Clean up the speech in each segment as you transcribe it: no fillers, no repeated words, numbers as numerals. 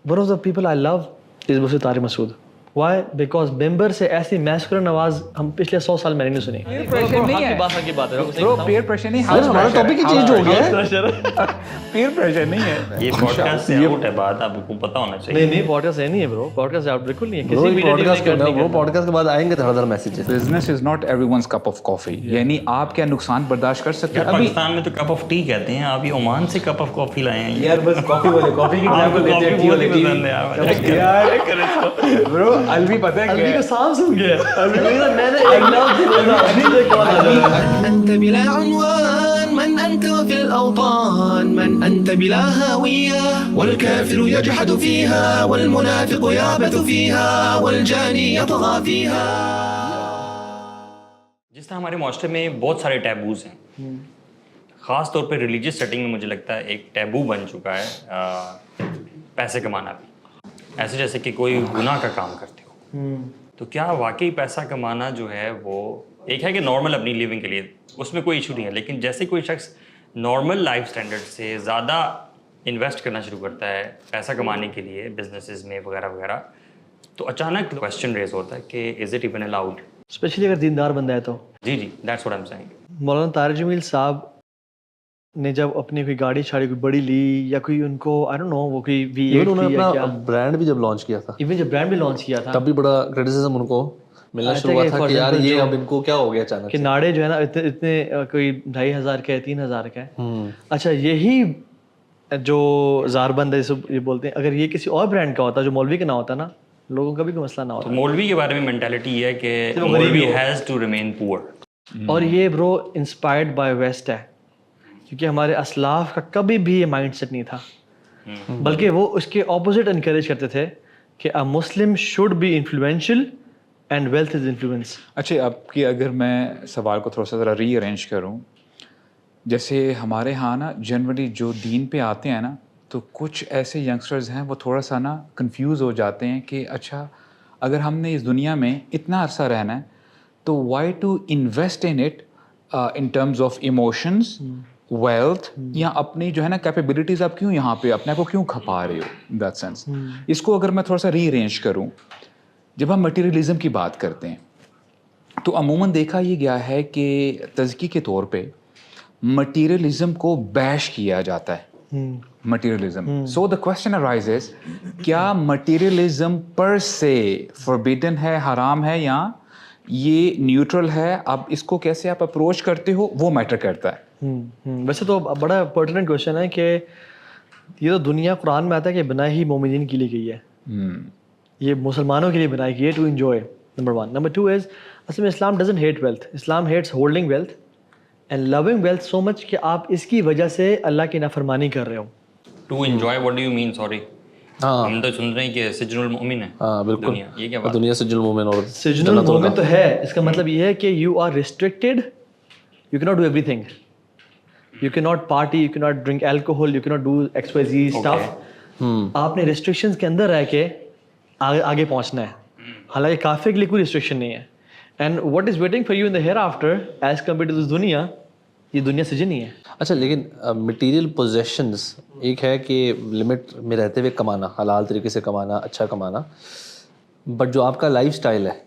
one of the people I love is Mufti Tariq Masood. Why? Because member سے ایسی masculine آواز ہم پچھلے 100 سال میں نہیں سنی. پیئر پریشر نہیں ہے برو, پیئر پریشر نہیں, ہمارا ٹاپک ہی چینج ہو گیا ہے. پیئر پریشر نہیں ہے. یہ پوڈ کاسٹ سے آؤٹ ہے, بات آپ کو پتہ ہونا چاہیے. نہیں پوڈ کاسٹ نہیں ہے برو, پوڈ کاسٹ آؤٹ بالکل نہیں ہے. کسی بھی پوڈ کاسٹ کے بعد آئیں گے دھڑ messages. Business is not everyone's cup of coffee. یعنی آپ کیا نقصان برداشت کر سکتے ہیں؟ پاکستان میں تو کپ آف ٹی کہتے ہیں, آپ یہ عمان سے کپ آف کافی لائے ہیں یار. بس کافی والے کافی کی ٹائپ کو لیتے ہیں, ٹی والے ٹی یار برو الوی پتہ ہے الوی کو سام سن گیا. میں نے ایک لفظ بولا ابھی تک کون آ رہا ہے. أنت بلا عنوان من أنت وفي الأوطان من أنت بلا هوية والكافر يجحد فيها والمنافق يعبث فيها والجاني يطغى فيها. جس طرح ہمارے معاشرے میں بہت سارے ٹیبوز ہیں, خاص طور پہ ریلیجیس سیٹنگ میں مجھے لگتا ہے ایک ٹیبو بن چکا ہے پیسے کمانا بھی. ایسے جیسے کہ کوئی گناہ کا کام کرتے ہو, تو کیا واقعی پیسہ کمانا جو ہے وہ ایک ہے کہ نارمل اپنی لیونگ کے لیے اس میں کوئی ایشو نہیں ہے, لیکن جیسے کوئی شخص نارمل لائف سٹینڈرڈ سے زیادہ انویسٹ کرنا شروع کرتا ہے پیسہ کمانے کے لیے بزنسز میں وغیرہ وغیرہ, تو اچانک کویسچن ریز ہوتا ہے کہ is it even allowed, especially اگر دیندار بندہ ہے تو. جی that's what I am seeing. Maulana Tariq جمیل صاحب نے جب اپنی کوئی گاڑی شاڑی کوئی بڑی لی یا کوئی ان کو آئی ڈونٹ نو وہ کوئی V8 انہوں نے اپنا برانڈ بھی جب لانچ کیا تھا, ایون جب برانڈ بھی لانچ کیا تھا تب بھی بڑا کرٹیسزم ان کو ملنا شروع ہوا تھا کہ یار یہ اب ان کو کیا ہو گیا اچانک کہ ناڑے جو ہے نا اتنے کوئی 2500 کا ہے 3000 کا ہے. اچھا یہی جو زاربند ہے یہ بولتے ہیں, اگر یہ کسی اور برانڈ کا ہوتا جو مولوی کا نہ ہوتا نا, لوگوں کا بھی کوئی مسئلہ نہ ہوتا. مولوی کے بارے میں مینٹیلٹی یہ ہے کہ مولوی ہیز ٹو ریمین پور. اور یہ برو انسپائرڈ بائی ویسٹ ہے, کیونکہ ہمارے اسلاف کا کبھی بھی یہ مائنڈ سیٹ نہیں تھا, بلکہ وہ اس کے اپوزٹ انکریج کرتے تھے کہ a Muslim should be influential and wealth is influence. اچھا اب کی اگر میں سوال کو تھوڑا سا ذرا ری ارینج کروں, جیسے ہمارے ہاں نا جنرلی جو دین پہ آتے ہیں نا, تو کچھ ایسے ینگسٹرز ہیں وہ تھوڑا سا نا کنفیوز ہو جاتے ہیں کہ اچھا اگر ہم نے اس دنیا میں اتنا عرصہ رہنا ہے تو why to invest in it in terms of emotions, wealth, یا اپنی جو ہے نا کیپیبلٹیز آپ کیوں یہاں پہ اپنے آپ کو کیوں کھپا رہے ہو دیٹ سینس. اس کو اگر میں تھوڑا سا ری ارینج کروں, جب ہم مٹیریلزم کی بات کرتے ہیں تو عموماً دیکھا یہ گیا ہے کہ تزکی کے طور پہ مٹیریلزم کو بیش کیا جاتا ہے, materialism. So the question arises, کیا مٹیریلزم پر سے فوربیڈن ہے, حرام ہے, یا یہ نیوٹرل ہے؟ اب اس کو کیسے آپ اپروچ کرتے ہو وہ میٹر کرتا ہے. ویسے تو بڑا پرٹیننٹ کوشچن ہے کہ یہ تو دنیا قرآن میں آتا ہے کہ بنائی ہی مومنین کے لیے گئی ہے, یہ مسلمانوں کے لیے بنائی گئی ہے to enjoy, number 1. Number 2 is اصل میں Islam doesn't hate wealth, Islam hates holding wealth and loving wealth so much کہ آپ اس کی وجہ سے اللہ کی نافرمانی کر رہے ہو. To enjoy what do you mean? Sorry ہم تو سن رہے ہیں کہ سجن المؤمن ہے. ہاں بالکل, یہ کیا بات؟ دنیا سجن المؤمن, اور سجن المؤمن تو ہے, اس کا مطلب یہ ہے کہ you are restricted, you can't do everything, you cannot party, you cannot drink alcohol, you cannot do XYZ stuff. آپ نے ریسٹرکشنز کے اندر رہ کے آگے پہنچنا ہے, حالانکہ کافر کے لیے کوئی ریسٹرکشن نہیں ہے. And what is waiting for you in the hereafter as compare to this دنیا, یہ دنیا سجن ہی ہے. اچھا لیکن مٹیریل پوزیشنز ایک ہے کہ لمٹ میں رہتے ہوئے کمانا, حلال طریقے سے کمانا, اچھا کمانا, بٹ جو آپ کا لائف اسٹائل ہے,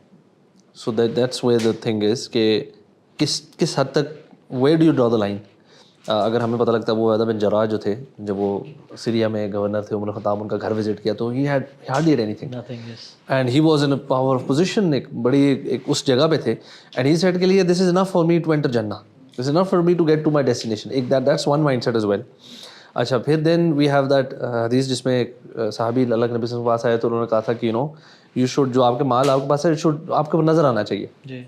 so that's where the thing is کہ کس حد تک, where do you draw the line. اگر ہمیں پتہ لگتا ہے وہ عبیدہ بن جراح جو تھے, جب وہ سیریا میں گورنر تھے, عمر الخطاب ان کا گھر وزٹ کیا, تو ہی hardly did anything and he was in power of position, ایک بڑی ایک اس جگہ پہ تھے, اینڈ ہی سیڈ کے لیے this is enough for me to enter Jannah, this is enough for me to get to my destination. ایک that's one mind set as well. اچھا پھر دین وی ہیو دیٹ حدیث جس میں ایک صحابی اللہ کے نبی صلی اللہ علیہ وسلم کے پاس آئے, تو انہوں نے کہا تھا کہ یو نو یو شوڈ, جو آپ کے مال آپ کے پاس ہے, شوڈ آپ کو نظر آنا چاہیے.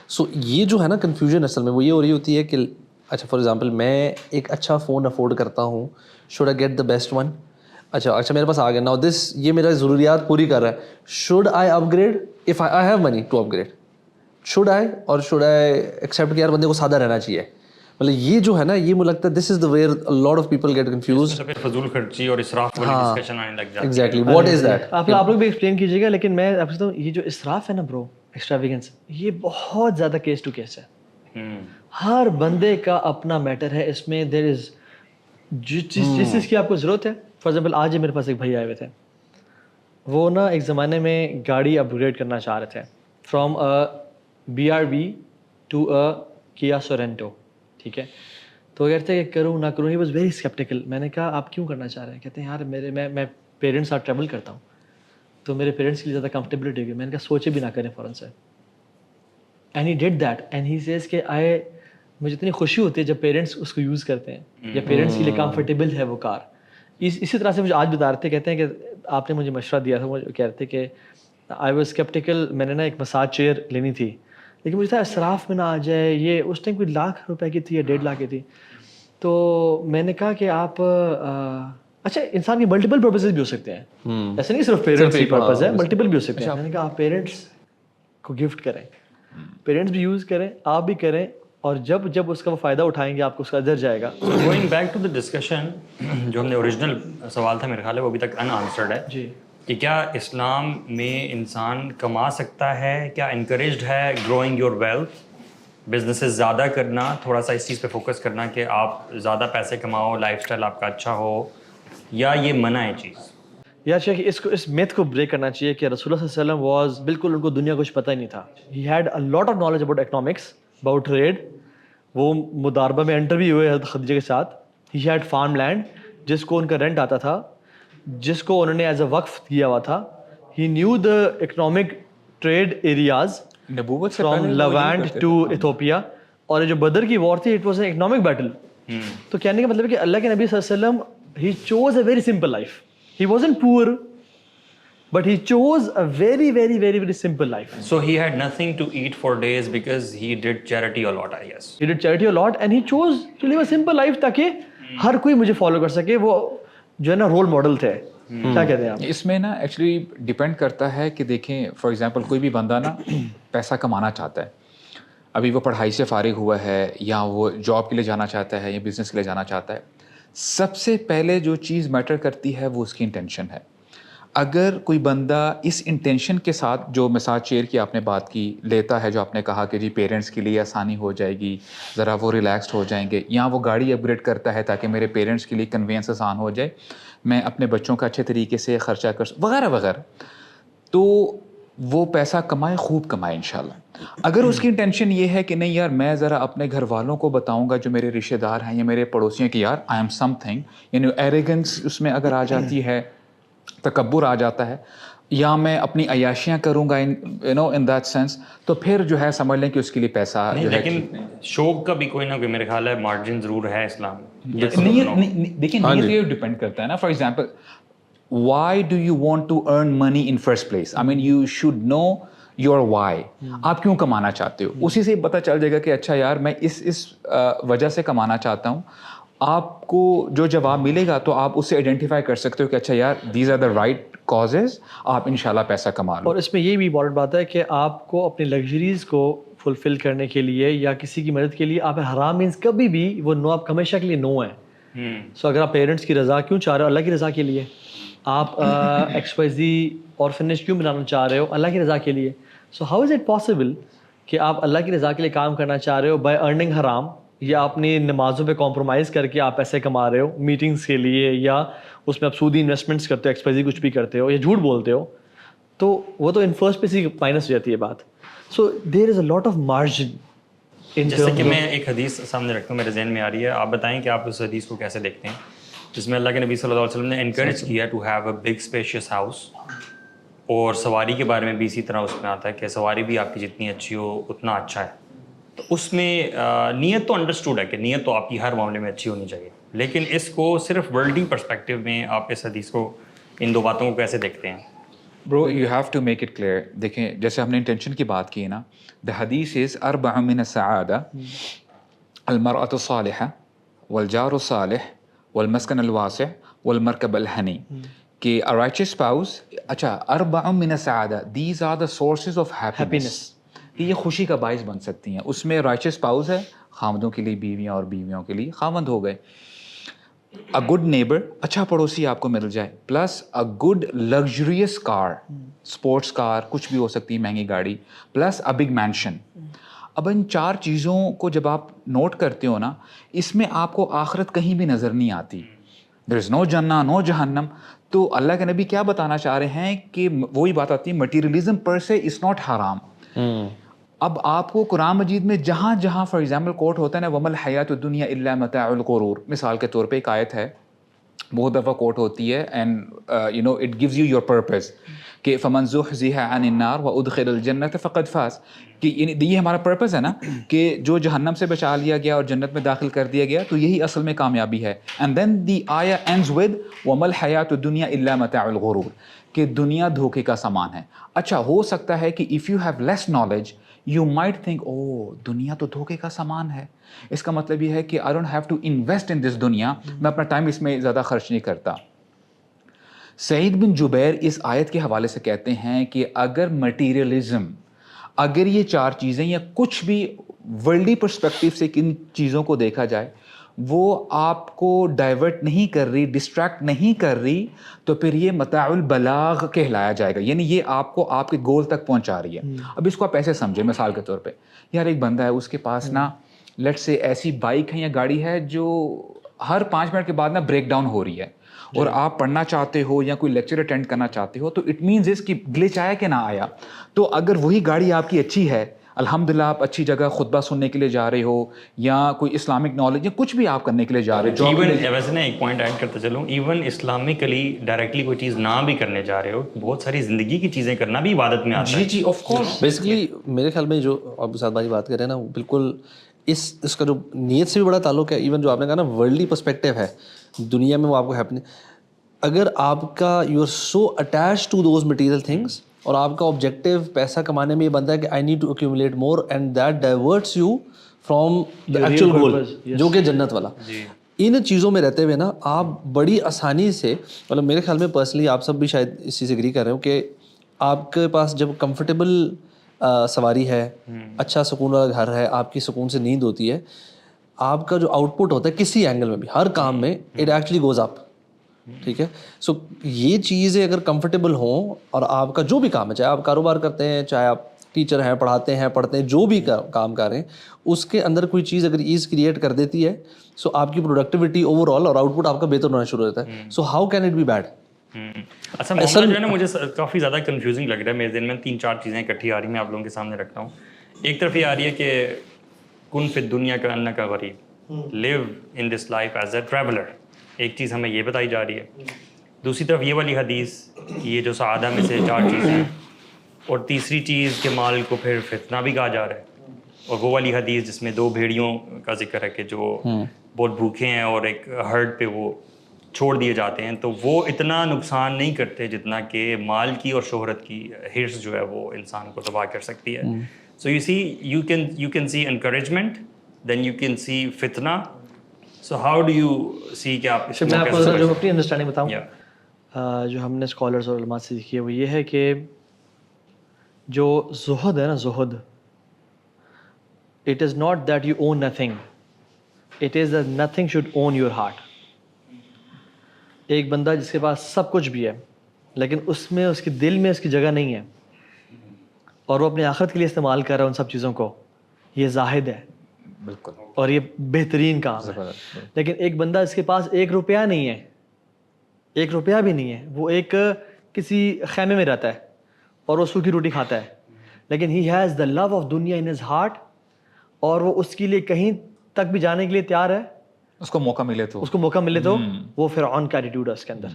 سو یہ جو ہے نا کنفیوژن اصل میں وہ یہ ہو رہی ہوتی ہے کہ اچھا فار ایگزامپل میں ایک اچھا فون افورڈ کرتا ہوں, should I get the best one. اچھا میرے پاس آ گیا, ناؤ دس یہ میرا ضروریات پوری کر رہا ہے, should I upgrade if I have money to upgrade, should I, اور شوڈ آئی ایکسیپٹ کہ یار بندے کو سادہ رہنا چاہیے. مطلب یہ جو ہے نا, یہ مجھے لگتا ہے this is the where lot of people get confused. فضول خرچی اور اسراف والی ڈسکشن آنے لگ جاتی ہے. ایگزیکٹلی واٹ از دیٹ, آپ لوگ بھی ایکسپلین کیجیے گا. لیکن میں آپ سے کہتا ہوں یہ جو اسراف ہے نا برو, ایکسٹراویگنس, یہ بہت زیادہ کیس ٹو کیس ہے. ہر بندے کا اپنا میٹر ہے اس میں. دیر از جس چیز کی آپ کو ضرورت ہے. فار ایگزامپل آج ہی میرے پاس ایک بھائی آئے ہوئے تھے, وہ نا ایک زمانے میں گاڑی اپ گریڈ کرنا چاہ رہے تھے from BRV to Kia Sorento, ٹھیک ہے. تو وہ کہتے ہیں کہ کروں نہ کروں, ہی واز ویری اسکیپٹیکل. میں نے کہا آپ کیوں کرنا چاہ رہے ہیں؟ کہتے ہیں یار میں پیرنٹس ساتھ ٹریول کرتا ہوں تو میرے پیرنٹس کے لیے زیادہ کمفرٹیبلٹی ہوگی. میں نے کہا سوچے بھی نہ کریں فوراً سے. And he did that and he says کہ مجھے اتنی خوشی ہوتی ہے جب پیرنٹس اس کو یوز کرتے ہیں یا پیرنٹس کے لیے کمفرٹیبل ہے وہ کار. اسی طرح سے مجھے آج بتا رہے تھے, کہتے ہیں کہ آپ نے مجھے مشورہ دیا تھا, وہ کہہ رہے تھے کہ آئی واز اسکیپٹیکل. میں نے نا ایک مساج چیئر لینی تھی لیکن مجھے تھا اسراف میں نہ آ جائے. یہ اس ٹائم کوئی ₹1,00,000 کی تھی یا 1.5 کی تھی. تو میں نے کہا کہ آپ اچھا انسان کے ملٹیپل پرپزز بھی ہو سکتے ہیں, ایسے نہیں صرف پیرنٹس کی پرپز ہے, ملٹیپل بھی ہو سکتے ہیں. میں نے کہا آپ پیرنٹس کو گفٹ کریں, پیرنٹس بھی یوز کریں, آپ بھی کریں, اور جب اس کا وہ فائدہ اٹھائیں گے آپ کو اس کا اجر جائے گا. Going back to the discussion, جو ہم نے اوریجنل سوال تھا میرے خیال ہے وہ ابھی تک ان آنسرڈ ہے جی, کہ کیا اسلام میں انسان کما سکتا ہے, کیا انکریجڈ ہے گروئنگ یور ویلتھ, بزنسز زیادہ کرنا, تھوڑا سا اس چیز پہ فوکس کرنا کہ آپ زیادہ پیسے کماؤ, لائف اسٹائل آپ کا اچھا ہو, یا یہ منع ہے چیز؟ یا کہ اس میتھ کو بریک کرنا چاہیے کہ رسول اللہ صلی اللہ علیہ وسلم واز بالکل ان کو دنیا کچھ پتہ ہی نہیں تھا. He had a lot of knowledge about economics, about trade. وہ مداربہ میں انٹر بھی ہوئے حضرت خدیجہ کے ساتھ. ہی ہیڈ فارم لینڈ جس کو ان کا رینٹ آتا تھا, جس کو انہوں نے ایز اے وقف کیا ہوا تھا. He knew the economic trade areas نبوت سے فرام لیوانٹ ٹو ایتھوپیا. اور جو بدر کی وار تھی, it was an economic battle. تو کہنے کا مطلب ہے کہ اللہ کے نبی صلی اللہ علیہ وسلم he chose a very simple life. He wasn't poor but he chose a very very very very simple life. So he had nothing to eat for days because he did charity a lot, I guess. He did charity a lot and he chose to live a simple life تاکہ ہر کوئی مجھے follow کر سکے. وہ جو ہے نا role model تھے. کیا کہتے ہیں آپ؟ اس میں نا ایکچولی ڈپینڈ کرتا ہے کہ دیکھیں فار ایگزامپل کوئی بھی بندہ نا پیسہ کمانا چاہتا ہے, ابھی وہ پڑھائی سے فارغ ہوا ہے یا وہ جاب کے لیے جانا چاہتا ہے یا بزنس کے لیے جانا چاہتا ہے. سب سے پہلے جو چیز میٹر کرتی ہے وہ اس کی انٹینشن ہے. اگر کوئی بندہ اس انٹینشن کے ساتھ جو مساج چیئر کی آپ نے بات کی لیتا ہے, جو آپ نے کہا کہ جی پیرنٹس کے لیے آسانی ہو جائے گی, ذرا وہ ریلیکسڈ ہو جائیں گے, یا وہ گاڑی اپ گریڈ کرتا ہے تاکہ میرے پیرنٹس کے لیے کنوینس آسان ہو جائے, میں اپنے بچوں کا اچھے طریقے سے خرچہ کر وغیرہ وغیرہ, تو وہ پیسہ کمائے, خوب کمائے انشاءاللہ. اگر اس کی انٹینشن یہ ہے کہ نہیں یار میں ذرا اپنے گھر والوں کو بتاؤں گا جو میرے رشتہ دار ہیں یا میرے پڑوسیوں کہ یار آئی ایم سم تھنگ, یعنی ایریگنس اس میں اگر آ جاتی ہے, تکبر آ جاتا ہے, یا میں اپنی عیاشیاں کروں گا ان دیٹ سینس, تو پھر جو ہے سمجھ لیں کہ اس کے لیے پیسہ جو ہے. لیکن شوق کا بھی کوئی نہ کوئی میرے خیال ہے مارجن ضرور ہے اسلام میں. دیکھیں نیت یہ ڈپینڈ کرتا ہے نا. For example why do you want to earn money in first place, I mean you should know your why, آپ کیوں کمانا چاہتے ہو. اسی سے پتہ چل جائے گا کہ اچھا یار میں اس وجہ سے کمانا چاہتا ہوں. آپ کو جو جواب ملے گا تو آپ اسے آئیڈینٹیفائی کر سکتے ہو کہ اچھا یار these are the right causes, آپ انشاءاللہ پیسہ کما لو. اور اس میں یہ بھی امپورٹنٹ بات ہے کہ آپ کو اپنی لگژریز کو فلفل کرنے کے لیے یا کسی کی مدد کے لیے آپ حرام مینس کبھی بھی وہ نو, آپ ہمیشہ کے لیے نو ہیں. سو اگر آپ پیرنٹس کی رضا کیوں چاہ رہے ہو, اللہ کی رضا کے لیے. آپ XYZ آرفنیج کیوں بنانا چاہ رہے ہو, اللہ کی رضا کے لیے. So how is it possible کہ آپ اللہ کی رضا کے لیے کام کرنا چاہ رہے ہو بائی ارننگ حرام, یا اپنی نمازوں پہ کمپرومائز کر کے آپ پیسے کما رہے ہو میٹنگس کے لیے, یا اس میں آپ سودی انویسٹمنٹس کرتے ہو, XYZ کچھ بھی کرتے ہو, یا جھوٹ بولتے ہو, تو وہ تو ان فرسٹ پلیس ہی مائنس ہو جاتی ہے بات. So there is a lot of margin. جیسے کہ میں ایک حدیث سامنے رکھتا ہوں, میرے ذہن میں آ رہی ہے, آپ بتائیں کہ آپ اس حدیث کو کیسے دیکھتے ہیں, جس میں اللہ کے نبی صلی اللہ علیہ وسلم نے انکریج کیا to have a big spacious house. اور سواری کے بارے میں بھی اسی طرح اس میں آتا ہے کہ سواری بھی آپ کی جتنی اچھی ہو اتنا اچھا ہے. تو اس میں نیت تو انڈرسٹوڈ ہے کہ نیت تو آپ کی ہر معاملے میں اچھی ہونی چاہیے, لیکن اس کو صرف ورلڈی پرسپیکٹیو میں آپ اس حدیث کو, ان دو باتوں کو کیسے دیکھتے ہیں؟ Bro you have to make it clear. دیکھیں جیسے ہم نے انٹینشن کی بات کی نا, دا حدیث از 4 من السعادہ, المرأة الصالحة والجار الصالح والمسکن الواسع والمرکب الحنی, کہ a righteous spouse, اچھا 4 من السعادہ, these are the sources of happiness. یہ خوشی کا باعث بن سکتی ہیں. اس میں رائچس اسپاؤس ہے, خامدوں کے لیے بیویاں اور بیویوں کے لیے خامند ہو گئے. اے گڈ نیبر, اچھا پڑوسی آپ کو مل جائے, plus a good luxurious car, sports car کچھ بھی ہو سکتی ہے مہنگی گاڑی, پلس اے بگ مینشن. اب ان 4 چیزوں کو جب آپ نوٹ کرتے ہو نا, اس میں آپ کو آخرت کہیں بھی نظر نہیں آتی. دیر از نو جنہ نو جہنم. تو اللہ کے نبی کیا بتانا چاہ رہے ہیں کہ وہی بات آتی ہے مٹیریلزم پر سے از ناٹ حرام. اب آپ کو قرآن مجید میں جہاں جہاں فار ایگزامپل کوٹ ہوتا ہے نا وَمَا الْحَيَاةُ الدُّنْيَا إِلَّا مَتَاعُ الْغُرُورِ, مثال کے طور پہ ایک آیت ہے بہت دفعہ کوٹ ہوتی ہے and you know it gives you your purpose کہ فَمَنْ زُحْزِحَ عَنِ النَّارِ وَأُدْخِلَ الْجَنَّةَ فَقَدْ فَازَ, کہ یہ ہمارا پرپز ہے نا کہ جو جہنم سے بچا لیا گیا اور جنت میں داخل کر دیا گیا تو یہی اصل میں کامیابی ہے. اینڈ دین دی آیا اینڈز ود وَمَا الْحَيَاةُ الدُّنْيَا إِلَّا مَتَاعُ الْغُرُورِ, کہ دنیا دھوکے کا سامان ہے. اچھا ہو سکتا ہے کہ if you have less knowledge you might think oh دنیا تو دھوکے کا سامان ہے, اس کا مطلب یہ ہے کہ I don't have to invest in this دنیا, میں اپنا ٹائم اس میں زیادہ خرچ نہیں کرتا. سعید بن جبیر اس آیت کے حوالے سے کہتے ہیں کہ اگر مٹیریلزم, اگر یہ چار چیزیں یا کچھ بھی ورلڈی پرسپیکٹیو سے کن چیزوں کو دیکھا جائے وہ آپ کو ڈائیورٹ نہیں کر رہی, ڈسٹریکٹ نہیں کر رہی, تو پھر یہ متاع البلاغ کہلایا جائے گا, یعنی یہ آپ کو آپ کے گول تک پہنچا رہی ہے. اب اس کو آپ ایسے سمجھیں مثال کے طور پہ, یار ایک بندہ ہے اس کے پاس نا لیٹ سے ایسی بائک ہے یا گاڑی ہے جو ہر 5 منٹ کے بعد نا بریک ڈاؤن ہو رہی ہے, اور آپ پڑھنا چاہتے ہو یا کوئی لیکچر اٹینڈ کرنا چاہتے ہو تو اٹ مینز اس کی گلچ آیا کہ نہ آیا. تو اگر وہی گاڑی آپ کی اچھی ہے, الحمدللہ آپ اچھی جگہ خطبہ سننے کے لیے جا رہے ہو یا کوئی اسلامک نالج یا کچھ بھی آپ کرنے کے لیے جا رہے ہو, ایون ویسے نا ایک پوائنٹ ایڈ کرتے چلوں, ایون اسلامکلی ڈائریکٹلی کوئی چیز نہ بھی کرنے جا رہے ہو, بہت ساری زندگی کی چیزیں کرنا بھی عبادت میں آتا ہے. جی آف کورس. بیسکلی میرے خیال میں جو آپ ساتھ بھائی بات کر رہے ہیں نا وہ بالکل اس کا جو نیت سے بھی بڑا تعلق ہے. ایون جو آپ نے کہا نا ورلڈلی پرسپیکٹیو ہے دنیا میں وہ آپ کو ہیپنگ, اگر آپ کا you are so attach to those material things اور آپ کا آبجیکٹیو پیسہ کمانے میں یہ بنتا ہے کہ I need to accumulate more and that diverts you from the actual goal جو کہ جنت والا. ان چیزوں میں رہتے ہوئے نا آپ بڑی آسانی سے, مطلب میرے خیال میں پرسنلی آپ سب بھی شاید اس چیز سے اگری کر رہے ہو کہ آپ کے پاس جب کمفرٹیبل سواری ہے, اچھا سکون والا گھر ہے, آپ کی سکون سے نیند ہوتی ہے, آپ کا جو آؤٹ پٹ ہوتا ہے کسی اینگل میں بھی ہر کام میں اٹ ایکچولی گوز اپ. ٹھیک ہے, سو یہ چیزیں اگر کمفرٹیبل ہوں اور آپ کا جو بھی کام ہے, چاہے آپ کاروبار کرتے ہیں, چاہے آپ ٹیچر ہیں, پڑھاتے ہیں, جو بھی کام کر رہے ہیں, اس کے اندر کوئی چیز اگر ایز کریٹ کر دیتی ہے سو آپ کی پروڈکٹیوٹی اوور آل اور آؤٹ پٹ آپ کا بہتر ہونا شروع ہوتا ہے. So how can it be bad? اچھا معاملہ جو ہے نا مجھے کافی زیادہ کنفیوزنگ لگ رہا ہے, میرے ذہن میں 3-4 چیزیں اکٹھی آ رہی ہیں, میں آپ لوگوں کے سامنے رکھتا ہوں. ایک طرف یہ آ رہی ہے کہ کن فی الدنیا کأنک غریب, live in this life as a traveller, ایک چیز ہمیں یہ بتائی جا رہی ہے. دوسری طرف یہ والی حدیث کہ یہ جو سعادہ میں سے 4 چیزیں ہیں, اور تیسری چیز کہ مال کو پھر فتنہ بھی کہا جا رہا ہے, اور وہ والی حدیث جس میں 2 بھیڑیوں کا ذکر ہے کہ جو بہت بھوکے ہیں اور ایک ہرڈ پہ وہ چھوڑ دیے جاتے ہیں, تو وہ اتنا نقصان نہیں کرتے جتنا کہ مال کی اور شہرت کی ہرس جو ہے وہ انسان کو تباہ کر سکتی ہے. So you see you can see encouragement, then you can see فتنہ. So how do you see کہ آپ میں آپ کو جو اپنی انڈرسٹینڈنگ بتاؤں, جو ہم نے اسکالرس اور علماء سے سیکھی ہے وہ یہ ہے کہ جو زہد ہے نا, زہد, it is not that you own nothing, it is that nothing should own your heart. ایک بندہ جس کے پاس سب کچھ بھی ہے لیکن اس میں اس کے دل میں اس کی جگہ نہیں ہے اور وہ اپنے آخرت کے لیے استعمال کر رہا ہے ان سب چیزوں کو, یہ زاہد ہے. بالکل, اور یہ بہترین کام ہے. لیکن ایک بندہ جس کے پاس 1 روپیہ نہیں ہے, 1 روپیہ بھی نہیں ہے, وہ ایک کسی خیمے میں رہتا ہے اور وہ سوکھی روٹی کھاتا ہے, لیکن he has the love of دنیا ان ہز ہارٹ, اور وہ اس کے لیے کہیں تک بھی جانے کے لیے تیار ہے, اس کو موقع ملے تو وہ فرعون کا ایٹیٹیوڈ ہے اس کے اندر.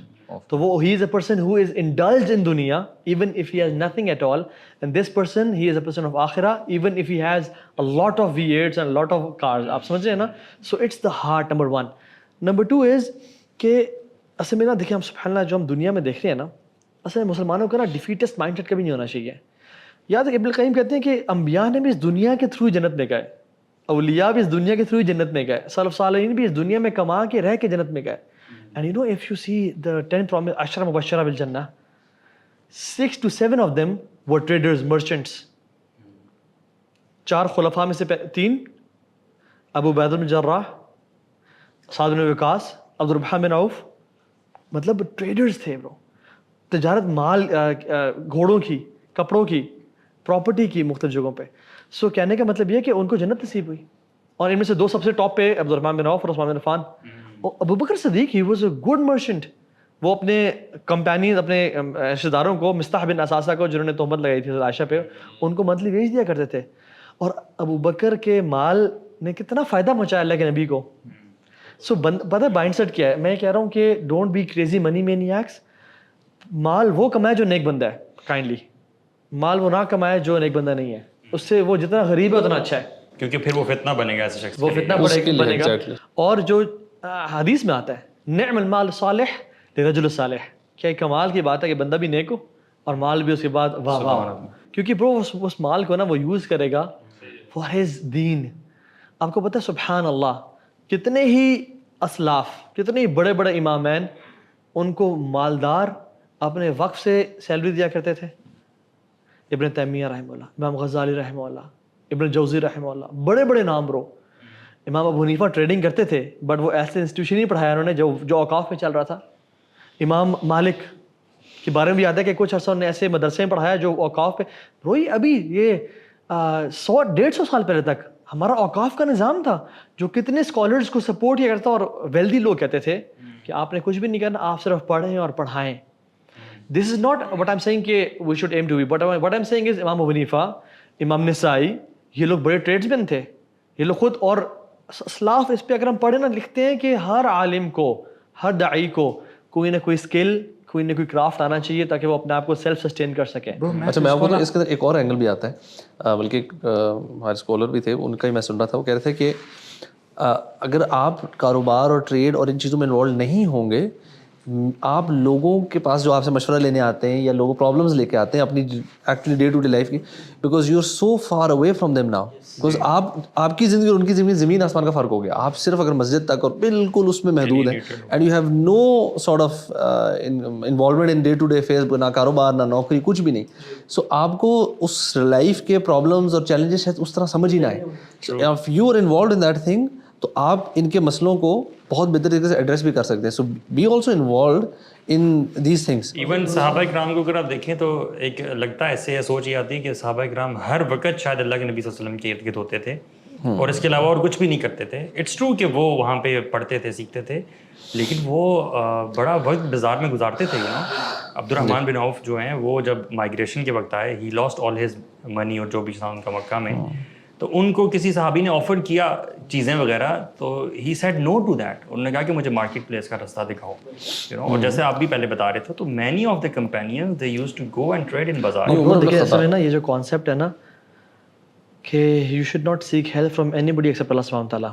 تو وہ ہی is a person who is indulged in دنیا even if he has nothing at all, and this person he is a person of آخرہ even if he has a lot of V8s and lot of cars. آپ سمجھ رہے ہیں نا. So it's the heart, number 1. Number 2 is کہ اصل میں نا دیکھیں ہم سبحان اللہ جو ہم دنیا میں دیکھ رہے ہیں نا, اصل میں مسلمانوں کا نا ڈیفیٹسٹ مائنڈ سیٹ کبھی نہیں ہونا چاہیے. یاد ہے ابن القیم کہتے ہیں کہ انبیاء نے بھی اس دنیا کے تھرو جنت میں گئے, اولیاء بھی اس دنیا کے تھرو جنت میں گئے, سلف صالحین بھی اس دنیا میں کما کے رہ کے جنت میں گئے. And you know if you see the 10 promise 10 مبشرہ بالجنہ, 6 to 7 of them were traders, merchants. 4 خلفاء میں سے 3, ابو عبیدہ بن جراح, سعد بن وقاص, عبد الرحمن بن عوف, مطلب ٹریڈرز تھے برو. تجارت, مال, گھوڑوں کی, کپڑوں کی, پراپرٹی کی مختلف جگہوں پہ. سو کہنے کا مطلب یہ کہ ان کو جنت نصیب ہوئی, اور ان میں سے 2 سب سے ٹاپ پہ عبد الرحمن بن عوف اور عثمان بن عفان. ابو بکر صدیق, he was a good merchant, وہ اپنے کمپینیز اپنے رشتہ داروں کو مصطح بن اساسہ کو جنہوں نے تہمت لگائی تھی عائشہ پہ ان کو منتھلی بیچ دیا کرتے تھے. اور ابو بکر کے مال نے کتنا فائدہ پہنچایا اللہ کے نبی کو. سو پتہ مائنڈ سیٹ کیا ہے, میں کہہ رہا ہوں کہ ڈونٹ بی کریزی منی مینیاکس. مال وہ کمائے جو نیک بندہ ہے, کائنڈلی مال وہ نہ کمائے جو نیک بندہ نہیں ہے. اس سے وہ جتنا غریب ہے اتنا اچھا ہے, کیونکہ پھر وہ فتنہ بنے گا ایسے شخص, وہ فتنہ بنے گا. اور جو حدیث میں آتا ہے نعم المال صالح لرجل صالح, کیا کمال کی بات ہے کہ بندہ بھی نیک ہو اور مال بھی اس کے بعد واہ واہ, کیونکہ برو اس مال کو نا وہ یوز کرے گا فار ہز دین. آپ کو پتہ ہے سبحان اللہ کتنے ہی اسلاف, کتنے ہی بڑے بڑے امامین ان کو مالدار اپنے وقف سے سیلری دیا کرتے تھے. ابن تیمیہ رحمہ اللہ, امام غزالی رحمہ اللہ, ابن جوزی رحمہ اللہ, بڑے بڑے نام برو. امام ابو حنیفہ ٹریڈنگ کرتے تھے بٹ وہ ایسے انسٹیٹیوشن نہیں پڑھایا انہوں نے جو اوقاف میں چل رہا تھا. امام مالک کے بارے میں بھی یاد ہے کہ کچھ عرصہ انہوں نے ایسے مدرسے میں پڑھایا جو اوقاف پہ, روئی ابھی یہ 100-150 سال پہلے تک ہمارا اوقاف کا نظام تھا جو کتنے اسکالرز کو سپورٹ کیا کرتا, اور ویلدی لوگ کہتے تھے کہ آپ نے کچھ بھی نہیں کرنا, آپ صرف پڑھیں اور پڑھائیں. This is not what I am saying کہ we should aim to be, but what I am saying is امام ابو حنیفہ, امام نسائی, یہ لوگ بڑے ٹریڈس مین تھے یہ لوگ خود. اور اسلاف اس پہ اگر ہم پڑھیں نا, لکھتے ہیں کہ ہر عالم کو, ہر داعی کو کوئی نہ کوئی اسکل, کوئی نہ کوئی کرافٹ آنا چاہیے تاکہ وہ اپنے آپ کو سیلف سسٹین کر سکیں. اچھا میں آپ کو اس کے اندر ایک اور اینگل بھی آتا ہے, بلکہ ہمارے اسکالر بھی تھے ان کا ہی میں سن رہا تھا, وہ کہہ رہے تھے کہ اگر آپ کاروبار اور ٹریڈ اور ان چیزوں میں انوالو نہیں ہوں گے, آپ لوگوں کے پاس جو آپ سے مشورہ لینے آتے ہیں یا لوگوں پرابلمس لے کے آتے ہیں اپنی actually day to day life کی, because you are so far away from them now, because آپ کی زندگی اور ان کی زندگی زمین آسمان کا فرق ہو گیا. آپ صرف اگر مسجد تک اور بالکل اس میں محدود ہیں, and you have no sort of involvement in day to day face, نہ کاروبار نہ نوکری کچھ بھی نہیں. سو آپ کو اس لائف کے پرابلمس اور چیلنجز اس طرح سمجھ ہی نہ آئے. If you are involved in that thing تو آپ ان کے مسئلوں کو بہت بہتر طریقے سے ایڈریس بھی کر سکتے ہیں. So be also involved in these things. Even صحابہ کرام کو اگر آپ دیکھیں تو ایک لگتا ہے ایسے سوچ یہ آتی ہے کہ صحابہ کرام ہر وقت شاید اللہ کے نبی صلی اللہ علیہ وسلم کے ارد گرد ہوتے تھے اور اس کے علاوہ اور کچھ بھی نہیں کرتے تھے. اٹس ٹرو کہ وہ وہاں پہ پڑھتے تھے, سیکھتے تھے, لیکن وہ بڑا وقت بازار میں گزارتے تھے. عبد الرحمن بن عوف جو ہیں وہ جب مائگریشن کے وقت آئے, ہی لاسٹ آل ہز منی اور جو بھی تھا ان کا مکہ میں, تو ان کو کسی صحابی نے آفر کیا چیزیں وغیرہ, تو he said no to that. انہوں نے کہا کہ مجھے مارکیٹ پلیس کا رستہ دکھاؤ, اور جیسے آپ بھی پہلے بتا رہے تھے, تو many of the companions they used to go and trade in بازار. دیکھیں اصل میں نا یہ جو کانسیپٹ ہے نا کہ you should not seek help from anybody except اللہ سبحانہ تعالیٰ,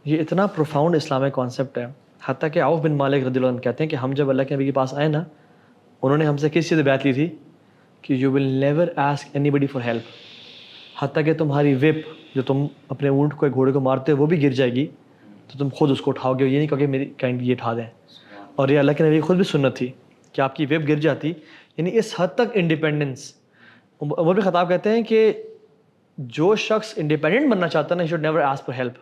یہ اتنا پروفاؤنڈ اسلامک کانسیپٹ ہے. حتیٰ کہ عوف بن مالک رضی اللہ عنہ کہتے ہیں کہ ہم جب اللہ کے نبی کے پاس آئے نا, انہوں نے ہم سے کس چیز بیعت لی تھی کہ you will never ask anybody for help, حتیٰ کہ تمہاری وپ جو تم اپنے اونٹ کو گھوڑے کو مارتے ہو وہ بھی گر جائے گی تو تم خود اس کو اٹھاؤ گے, یہ نہیں کہو کہ میری کائنڈ یہ اٹھا دیں. اور یہ اللہ کے نبی خود بھی سنت تھی کہ آپ کی ویب گر جاتی. یعنی اس حد تک انڈیپینڈنس. عمر بن خطاب کہتے ہیں کہ جو شخص انڈیپینڈنٹ بننا چاہتا ہے نا, he should never ask for help.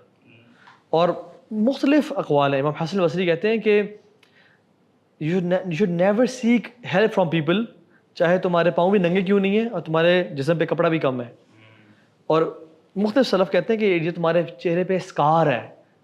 اور مختلف اقوال ہیں. امام حسن البصری کہتے ہیں کہ you should never seek help from people, چاہے تمہارے پاؤں بھی ننگے کیوں نہیں ہیں اور تمہارے جسم پہ کپڑا بھی کم ہے. اور مختلف سلف کہتے ہیں کہ یہ تمہارے چہرے پہ اسکار ہے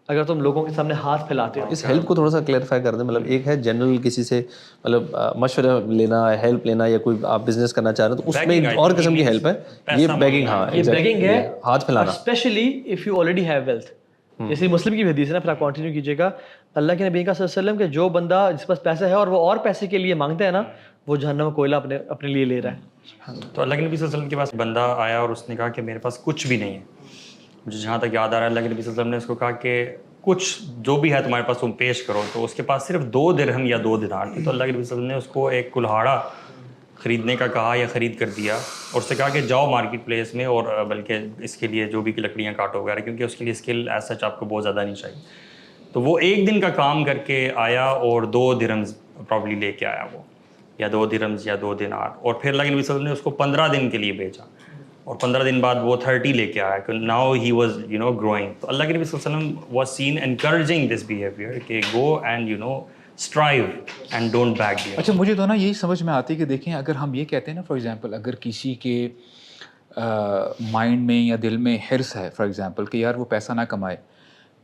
اگر تم لوگوں کے سامنے ہاتھ پھیلاتے ہو. اس ہیلپ کو تھوڑا سا کلیئرفائی کر دیں. مطلب ایک ہے جنرل کسی سے مطلب مشورہ لینا, ہیلپ لینا, یا کوئی آپ بزنس کرنا چاہ رہے ہیں تو اس میں اور قسم کی ہیلپ ہے. یہ بیگنگ, ہاں یہ بیگنگ ہے, ہاتھ پھیلانا, especially if you already have wealth. جیسے مسلم کی بھی حدیث ہے نا, پھر آپ کنٹینیو کیجیے گا. اللہ کے نبی کا صلی اللہ علیہ وسلم کہ جو بندہ جس پاس پیسہ ہے اور وہ اور پیسے کے لیے مانگتا ہے نا, وہ جہنم میں کوئلہ اپنے لیے لے رہا ہے. تو اللہ کے نبی صلی اللہ علیہ وسلم کے پاس بندہ آیا اور اس نے کہا کہ میرے پاس کچھ بھی نہیں ہے. مجھے جہاں تک یاد آ رہا ہے اللہ کے نبی صلی اللہ علیہ وسلم نے اس کو کہا کہ کچھ جو بھی ہے تمہارے پاس تم پیش کرو. تو اس کے پاس صرف 2 درہم یا 2 دینار تھے. تو اللہ کے نبی صلی اللہ علیہ وسلم نے اس کو ایک کلہاڑا خریدنے کا کہا یا خرید کر دیا, اور اس سے کہا کہ جاؤ مارکیٹ پلیس میں اور بلکہ اس کے لیے جو بھی لکڑیاں کاٹو وغیرہ, کیونکہ اس کے لیے اسکل ایز سچ آپ کو بہت زیادہ نہیں چاہیے. تو وہ 1 دن کا کام کر کے آیا اور 2 درہمز پرابلی لے کے آیا, وہ یا 2 درہمز یا 2 دینار. اور پھر اللہ کے نبی صلی اللہ علیہ وسلم نے اس کو 15 دن کے لیے بھیجا, اور 15 دن بعد وہ 30 لے کے آیا. Now he was growing. تو اللہ کے نبی صلی اللہ علیہ وسلم was seen encouraging this behaviour کہ go and strive and don't back down. اچھا مجھے تو نا یہی سمجھ میں آتی ہے کہ دیکھیں اگر ہم یہ کہتے ہیں نا, فار ایگزامپل اگر کسی کے مائنڈ میں یا دل میں حرص ہے فار ایگزامپل کہ یار وہ پیسہ نہ کمائے,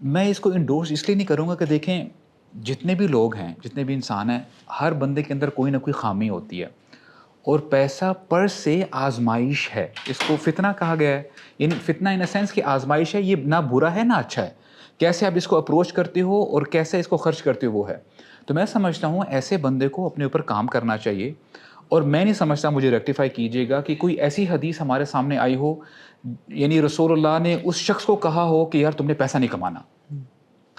میں اس کو انڈورس اس لیے نہیں کروں گا کہ دیکھیں جتنے بھی لوگ ہیں, جتنے بھی انسان ہیں, ہر بندے کے اندر کوئی نہ کوئی خامی ہوتی ہے, اور پیسہ پر سے آزمائش ہے. اس کو فتنہ کہا گیا ہے, یعنی فتنہ ان اے سینس کہ آزمائش ہے, یہ نہ برا ہے نہ اچھا ہے, کیسے آپ اس کو اپروچ کرتے ہو اور کیسے اس کو خرچ کرتے ہو وہ ہے. تو میں سمجھتا ہوں ایسے بندے کو اپنے اوپر کام کرنا چاہیے. اور میں نہیں سمجھتا, مجھے ریکٹیفائی کیجیے گا, کہ کوئی ایسی حدیث ہمارے سامنے آئی ہو یعنی رسول اللہ نے اس شخص کو کہا ہو کہ یار تم نے پیسہ نہیں کمانا,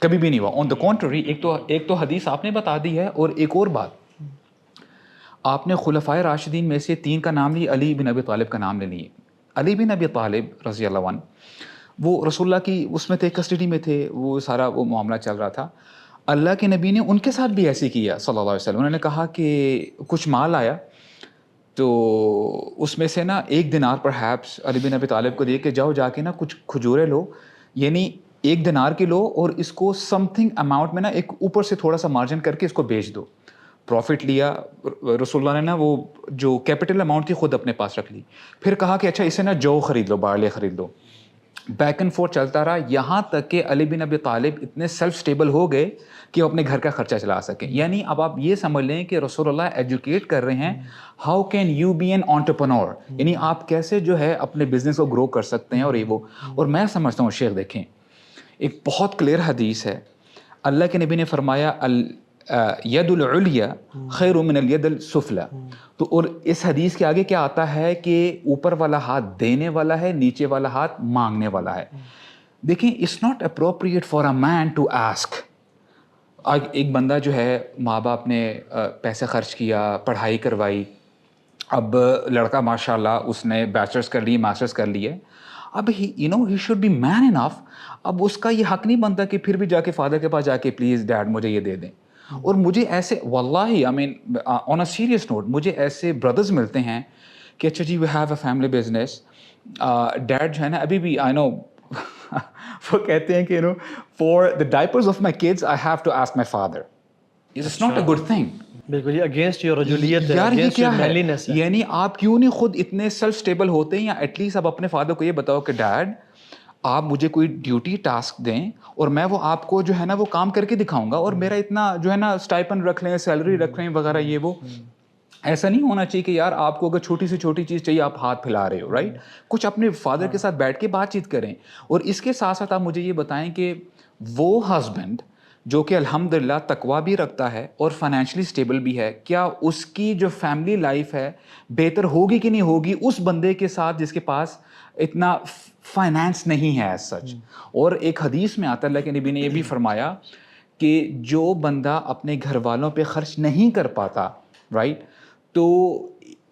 کبھی بھی نہیں ہوا. آن دا کانٹری, ایک تو حدیث آپ نے بتا دی ہے, اور ایک اور بات, آپ نے خلفائے راشدین میں سے 3 کا نام لیا, علی بن ابی طالب کا نام لے لیے. علی بن ابی طالب رضی اللہ عنہ وہ رسول اللہ کی اس میں تھے, کسٹڈی میں تھے, وہ سارا وہ معاملہ چل رہا تھا. اللہ کے نبی نے ان کے ساتھ بھی ایسے کیا صلی اللہ علیہ وسلم. انہوں نے کہا کہ کچھ مال آیا تو اس میں سے نا 1 دینار پر ہیپس علی بن ابی طالب کو دے کے جاؤ, جا کے نا کچھ کھجورے لو, یعنی 1 دینار کی لو, اور اس کو سم تھنگ اماؤنٹ میں نا ایک اوپر سے تھوڑا سا مارجن کر کے اس کو بیچ دو. پروفٹ لیا رسول اللہ نے نا, وہ جو کیپٹل اماؤنٹ تھی خود اپنے پاس رکھ لی. پھر کہا کہ اچھا اسے نا جو خرید لو, بارلے خرید لو. بیک اینڈ فورتھ چلتا رہا, یہاں تک کہ علی بن ابی طالب اتنے سیلف سٹیبل ہو گئے کہ وہ اپنے گھر کا خرچہ چلا سکیں. یعنی اب آپ یہ سمجھ لیں کہ رسول اللہ ایجوکیٹ کر رہے ہیں how can you be an entrepreneur, یعنی آپ کیسے جو ہے اپنے بزنس کو گرو کر سکتے ہیں. اور یہ وہ, اور میں سمجھتا ہوں شیخ دیکھیں ایک بہت کلیئر حدیث ہے, اللہ کے نبی نے فرمایا ید العلیہ خیر من الید السفلی. تو اور اس حدیث کے آگے کیا آتا ہے کہ اوپر والا ہاتھ دینے والا ہے, نیچے والا ہاتھ مانگنے والا ہے. دیکھیں it's not appropriate for a man to ask. ایک بندہ جو ہے, ماں باپ نے پیسے خرچ کیا, پڑھائی کروائی, اب لڑکا ماشاء اللہ اس نے بیچلرس کر لی, ماسٹرس کر لی ہے, اب ہی شوڈ بی مین انف. اب اس کا یہ حق نہیں بنتا کہ پھر بھی جا کے فادر کے پاس جا کے پلیز ڈیڈ مجھے یہ دے دیں. اور مجھے ایسے واللہ آئی مین آن اے سیریس نوٹ مجھے ایسے بردرز ملتے ہیں کہ اچھا جی we have a family business, dad جو ہے نا ابھی بھی آئی نو وہ کہتے ہیں کہ for the diapers of my kids I have to ask my father. It's not a good thing. بالکل یہ اگینسٹ یور رجولیت ہے, یار یہ کیا ہے, مینلینس ہے. یعنی آپ کیوں نہیں خود اتنے سیلف سٹیبل ہوتے ہیں, یا ایٹ لیسٹ آپ اپنے فادر کو یہ بتاؤ کہ ڈیڈ آپ مجھے کوئی ڈیوٹی ٹاسک دیں اور میں وہ آپ کو جو ہے نا وہ کام کر کے دکھاؤں گا, اور میرا اتنا جو ہے نا اسٹائپن رکھ لیں, سیلری رکھ لیں وغیرہ یہ وہ. ایسا نہیں ہونا چاہیے کہ یار آپ کو اگر چھوٹی سے چھوٹی چیز چاہیے آپ ہاتھ پھیلا رہے ہو, رائٹ. کچھ اپنے فادر کے ساتھ بیٹھ کے بات چیت کریں. اور اس کے ساتھ ساتھ آپ مجھے یہ بتائیں کہ وہ ہسبینڈ جو کہ الحمدللہ تقویٰ بھی رکھتا ہے اور فائنینشلی اسٹیبل بھی ہے, کیا اس کی جو فیملی لائف ہے بہتر ہوگی کہ نہیں ہوگی اس بندے کے ساتھ جس کے پاس اتنا فائنانس نہیں ہے ایز سچ. اور ایک حدیث میں آتا ہے اللہ کے نبی نے یہ بھی فرمایا کہ جو بندہ اپنے گھر والوں پہ خرچ نہیں کر پاتا, رائٹ, تو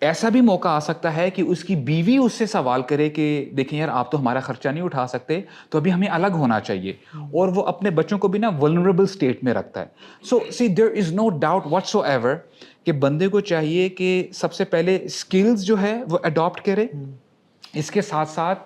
ایسا بھی موقع آ سکتا ہے کہ اس کی بیوی اس سے سوال کرے کہ دیکھیں یار آپ تو ہمارا خرچہ نہیں اٹھا سکتے, تو ابھی ہمیں الگ ہونا چاہیے. اور وہ اپنے بچوں کو بھی نا ولنریبل اسٹیٹ میں رکھتا ہے. سو سی دیر از نو ڈاؤٹ واٹس ایور کہ بندے کو چاہیے کہ سب سے پہلے اسکلز جو ہے وہ اڈاپٹ کرے. اس کے ساتھ ساتھ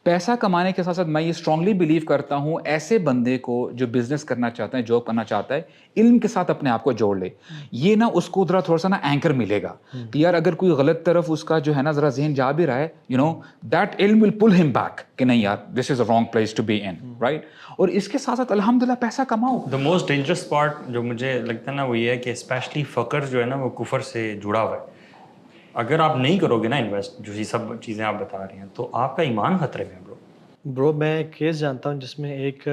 پیسہ کمانے کے ساتھ ساتھ میں یہ اسٹرانگلی بلیو کرتا ہوں ایسے بندے کو جو بزنس کرنا چاہتا ہے, جاب کرنا چاہتا ہے, علم کے ساتھ اپنے آپ کو جوڑ لے. یہ نا اس کو ذرا تھوڑا سا نا اینکر ملے گا کہ یار اگر کوئی غلط طرف اس کا جو ہے نا ذرا ذہن جا بھی رہا ہے, یو نو دیٹ علم ول پل ہم بیک کہ نہیں یار this is a wrong place to be in, right. اور اس کے ساتھ ساتھ الحمدللہ پیسہ کماؤ. دا موسٹ ڈینجرس پارٹ جو مجھے لگتا ہے نا وہ یہ ہے کہ اسپیشلی فقر جو ہے نا وہ کفر سے جڑا ہوا ہے. اگر آپ نہیں کرو گے نا انویسٹ, جو یہ سب چیزیں آپ بتا رہے ہیں, تو آپ کا ایمان خطرے میں ہے. برو میں کیس جانتا ہوں جس میں ایک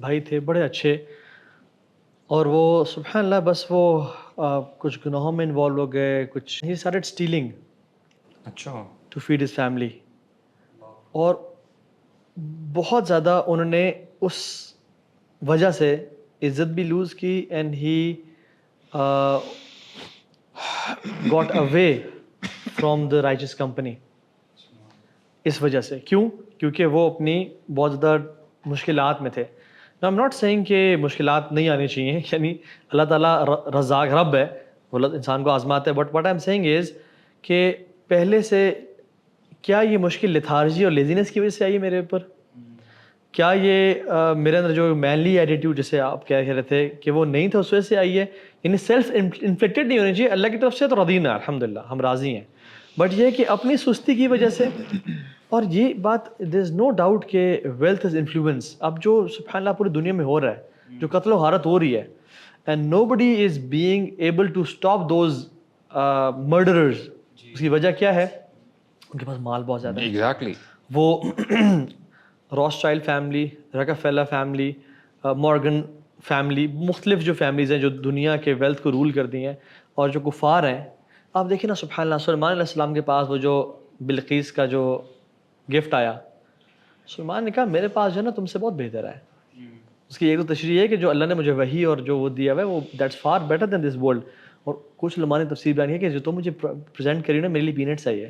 بھائی تھے بڑے اچھے, اور وہ سبحان اللہ بس وہ کچھ گناہوں میں انوالو ہو گئے, کچھ ہی اسٹارٹڈ اسٹیلنگ اچھا ٹو فیڈ ہز فیملی, اور بہت زیادہ انہوں نے اس وجہ سے عزت بھی لوز کی, and he got away from the riches company اس وجہ سے. کیوں؟ کیونکہ وہ اپنی بہت زیادہ مشکلات میں تھے. آئی ایم ناٹ سیئنگ کہ مشکلات نہیں آنی چاہیے, یعنی اللہ تعالیٰ رزاق رب ہے, وہ انسان کو آزماتے ہے, but what I am saying is کہ پہلے سے کیا یہ مشکل لیتھارجی اور لیزینس کی وجہ سے آئی ہے میرے اوپر؟ کیا یہ میرے اندر جو مینلی ایٹیٹیوڈ جسے آپ کہہ رہے تھے کہ وہ نہیں تھا اس وجہ سے آئی ہے؟ یعنی سیلف انفلیکٹڈ نہیں ہونی چاہیے, اللہ کی طرف سے تو رضینا الحمدللہ ہم راضی ہیں, بٹ یہ کہ اپنی سستی کی وجہ سے. اور یہ بات دیر از نو ڈاؤٹ کہ ویلتھ از انفلوئنس. اب جو سبحان اللہ پوری دنیا میں ہو رہا ہے, جو قتل و غارت ہو رہی ہے, and nobody is being able to stop those murderers. اس کی وجہ کیا ہے؟ ان کے پاس مال بہت زیادہ ہے. ایگزیکٹلی. وہ Rothschild family, Rockefeller family, Morgan family, مختلف جو فیملیز ہیں جو دنیا کے ویلتھ کو رول کرتی ہیں, اور جو کفار ہیں. آپ دیکھیں نا سبحان اللہ, سلیمان علیہ السلام کے پاس وہ جو بلقیس کا جو گفٹ آیا, سلیمان نے کہا میرے پاس جو ہے نا تم سے بہت بہتر ہے. اس کی ایک تو تشریح ہے کہ جو اللہ نے مجھے وحی اور جو وہ دیا ہوا ہے وہ that's for better than this world. اور کچھ علماء نے تفسیر بیان کی کہ جو تم مجھے پریزنٹ کری نا میرے لیے پینٹس ہے یہ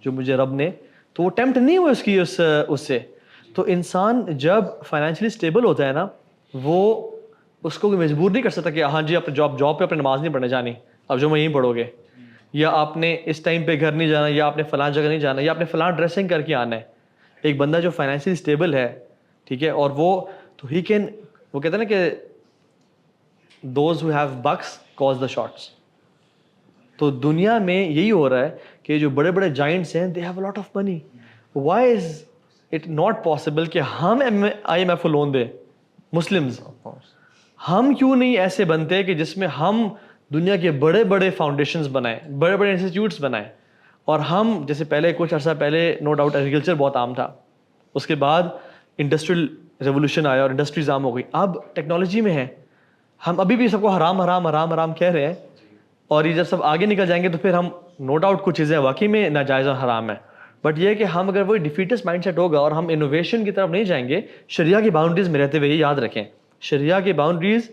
جو مجھے رب نے, تو وہ ٹیمپٹ نہیں ہوئے اس کی اس سے. تو انسان جب فائنینشلی اسٹیبل ہوتا ہے نا, وہ اس کو مجبور نہیں کر سکتا کہ ہاں جی اپنے جاب پہ اپنے نماز نہیں پڑھنے جانی, اب جو میں یہیں پڑھو گے, یا آپ نے اس ٹائم پہ گھر نہیں جانا, یا آپ نے فلاں جگہ نہیں جانا, یا آپ نے فلاں ڈریسنگ کر کے آنا ہے. ایک بندہ جو فائنینشلی اسٹیبل ہے, ٹھیک ہے, اور وہ تو ہی کین, وہ کہتے ہیں نا کہ those who have books cause the shots. تو دنیا میں یہی ہو رہا ہے کہ جو بڑے بڑے جائنٹس ہیں they have a lot of money. Why is it not possible کہ ہم IMF کو لون دیں مسلمز؟ ہم کیوں نہیں ایسے بنتے کہ جس میں ہم دنیا کے بڑے بڑے فاؤنڈیشنز بنائیں, بڑے بڑے انسٹیٹیوٹس بنائیں, اور ہم جیسے پہلے کچھ عرصہ پہلے نو ڈاؤٹ ایگریکلچر بہت عام تھا, اس کے بعد انڈسٹریل ریولوشن آیا اور انڈسٹریز عام ہو گئی, اب ٹیکنالوجی میں ہے. ہم ابھی بھی سب کو حرام حرام حرام حرام کہہ رہے ہیں, اور یہ جب سب آگے نکل جائیں گے تو پھر ہم نو ڈاؤٹ کچھ چیزیں واقعی میں ناجائز اور حرام ہیں. بٹ یہ کہ ہم اگر وہی ڈیفیٹسٹ مائنڈ سیٹ ہوگا اور ہم انوویشن کی طرف نہیں جائیں گے, شریعہ کی باؤنڈریز میں رہتے ہوئے یہ یاد رکھیں, شریعہ کی باؤنڈریز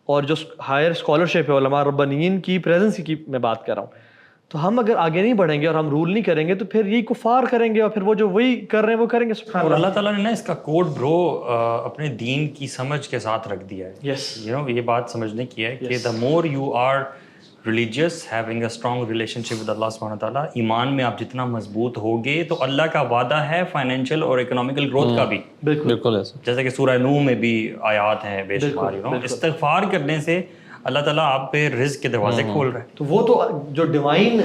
اور جو ہائر اسکالرشپ ہے علماء ربانیین کی پریزنس کی میں بات کر رہا ہوں, تو ہم اگر آگے نہیں بڑھیں گے اور ہم رول نہیں کریں گے تو پھر یہی کفار کریں گے, اور پھر وہ جو وہی کر رہے ہیں وہ کریں گے. سبحان اور اللہ. اللہ تعالیٰ نے نا اس کا کوڈ برو اپنے دین کی سمجھ کے ساتھ رکھ دیا ہے. یس, یہ بات سمجھنے کی ہے کہ the more you are religious having a strong relationship with اللہ سبحانہ تعالیٰ, ایمان میں آپ جتنا مضبوط ہوگے تو اللہ کا وعدہ ہے فائنینشیل اور اکنامیکل گروتھ کا بھی. بالکل ایسا. جیسے کہ سورہ نوح میں بھی آیات ہیں بے شمار. استغفار کرنے سے اللہ تعالیٰ آپ پہ رزق کے دروازے کھول رہے ہیں. تو وہ تو جو ڈیوائن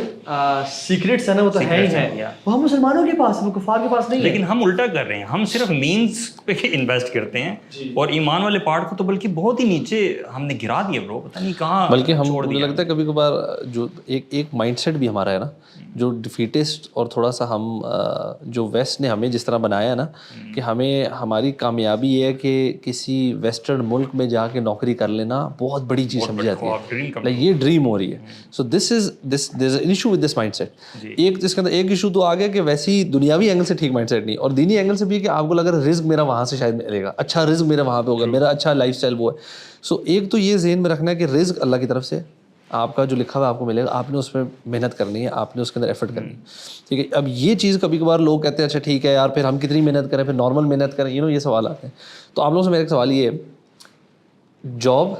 سیکرٹس ہیں نا وہ تو ہیں ہی ہیں, وہ ہم مسلمانوں کے پاس, وہ کفار کے پاس نہیں ہے. لیکن ہم الٹا کر رہے ہیں, ہم صرف مینز پہ انویسٹ کرتے ہیں, اور ایمان والے پارٹ کو تو بلکہ بہت ہی نیچے ہم نے گرا دیا برو, پتہ نہیں کہاں. بلکہ ہم مجھے لگتا ہے کبھی کبھار جو ایک مائنڈ سیٹ بھی ہمارا ہے نا, جو ڈیفیٹسٹ, اور تھوڑا سا ہم جو ویسٹ نے ہمیں جس طرح بنایا ہے نا کہ ہمیں ہماری کامیابی یہ ہے کہ کسی ویسٹرن ملک میں جا کے نوکری کر لینا بہت بڑی چیز سمجھی جاتی ہے, یہ ڈریم ہو رہی ہے. So this is an issue with this mindset. ایک اس کے اندر ایک ایشو تو آ گیا کہ ویسی دنیاوی اینگل سے ٹھیک مائنڈ سیٹ نہیں, اور دینی اینگل سے بھی کہ آپ کو لگ رہا ہے رزق میرا وہاں سے شاید ملے گا, اچھا رزق میرا وہاں پہ ہوگا, میرا اچھا لائف اسٹائل وہ ہے. سو ایک تو یہ ذہن میں رکھنا ہے کہ رزق اللہ کی طرف سے, آپ کا جو لکھا ہوا آپ کو ملے گا, آپ نے اس میں محنت کرنی ہے, آپ نے اس کے اندر ایفرٹ کرنی ہے, ٹھیک ہے. اب یہ چیز کبھی کبھار لوگ کہتے ہیں اچھا ٹھیک ہے یار پھر ہم کتنی محنت کریں, پھر نارمل محنت کریں, یہ سوال آتے ہیں. تو آپ لوگوں سے میرا ایک سوال یہ ہے, جاب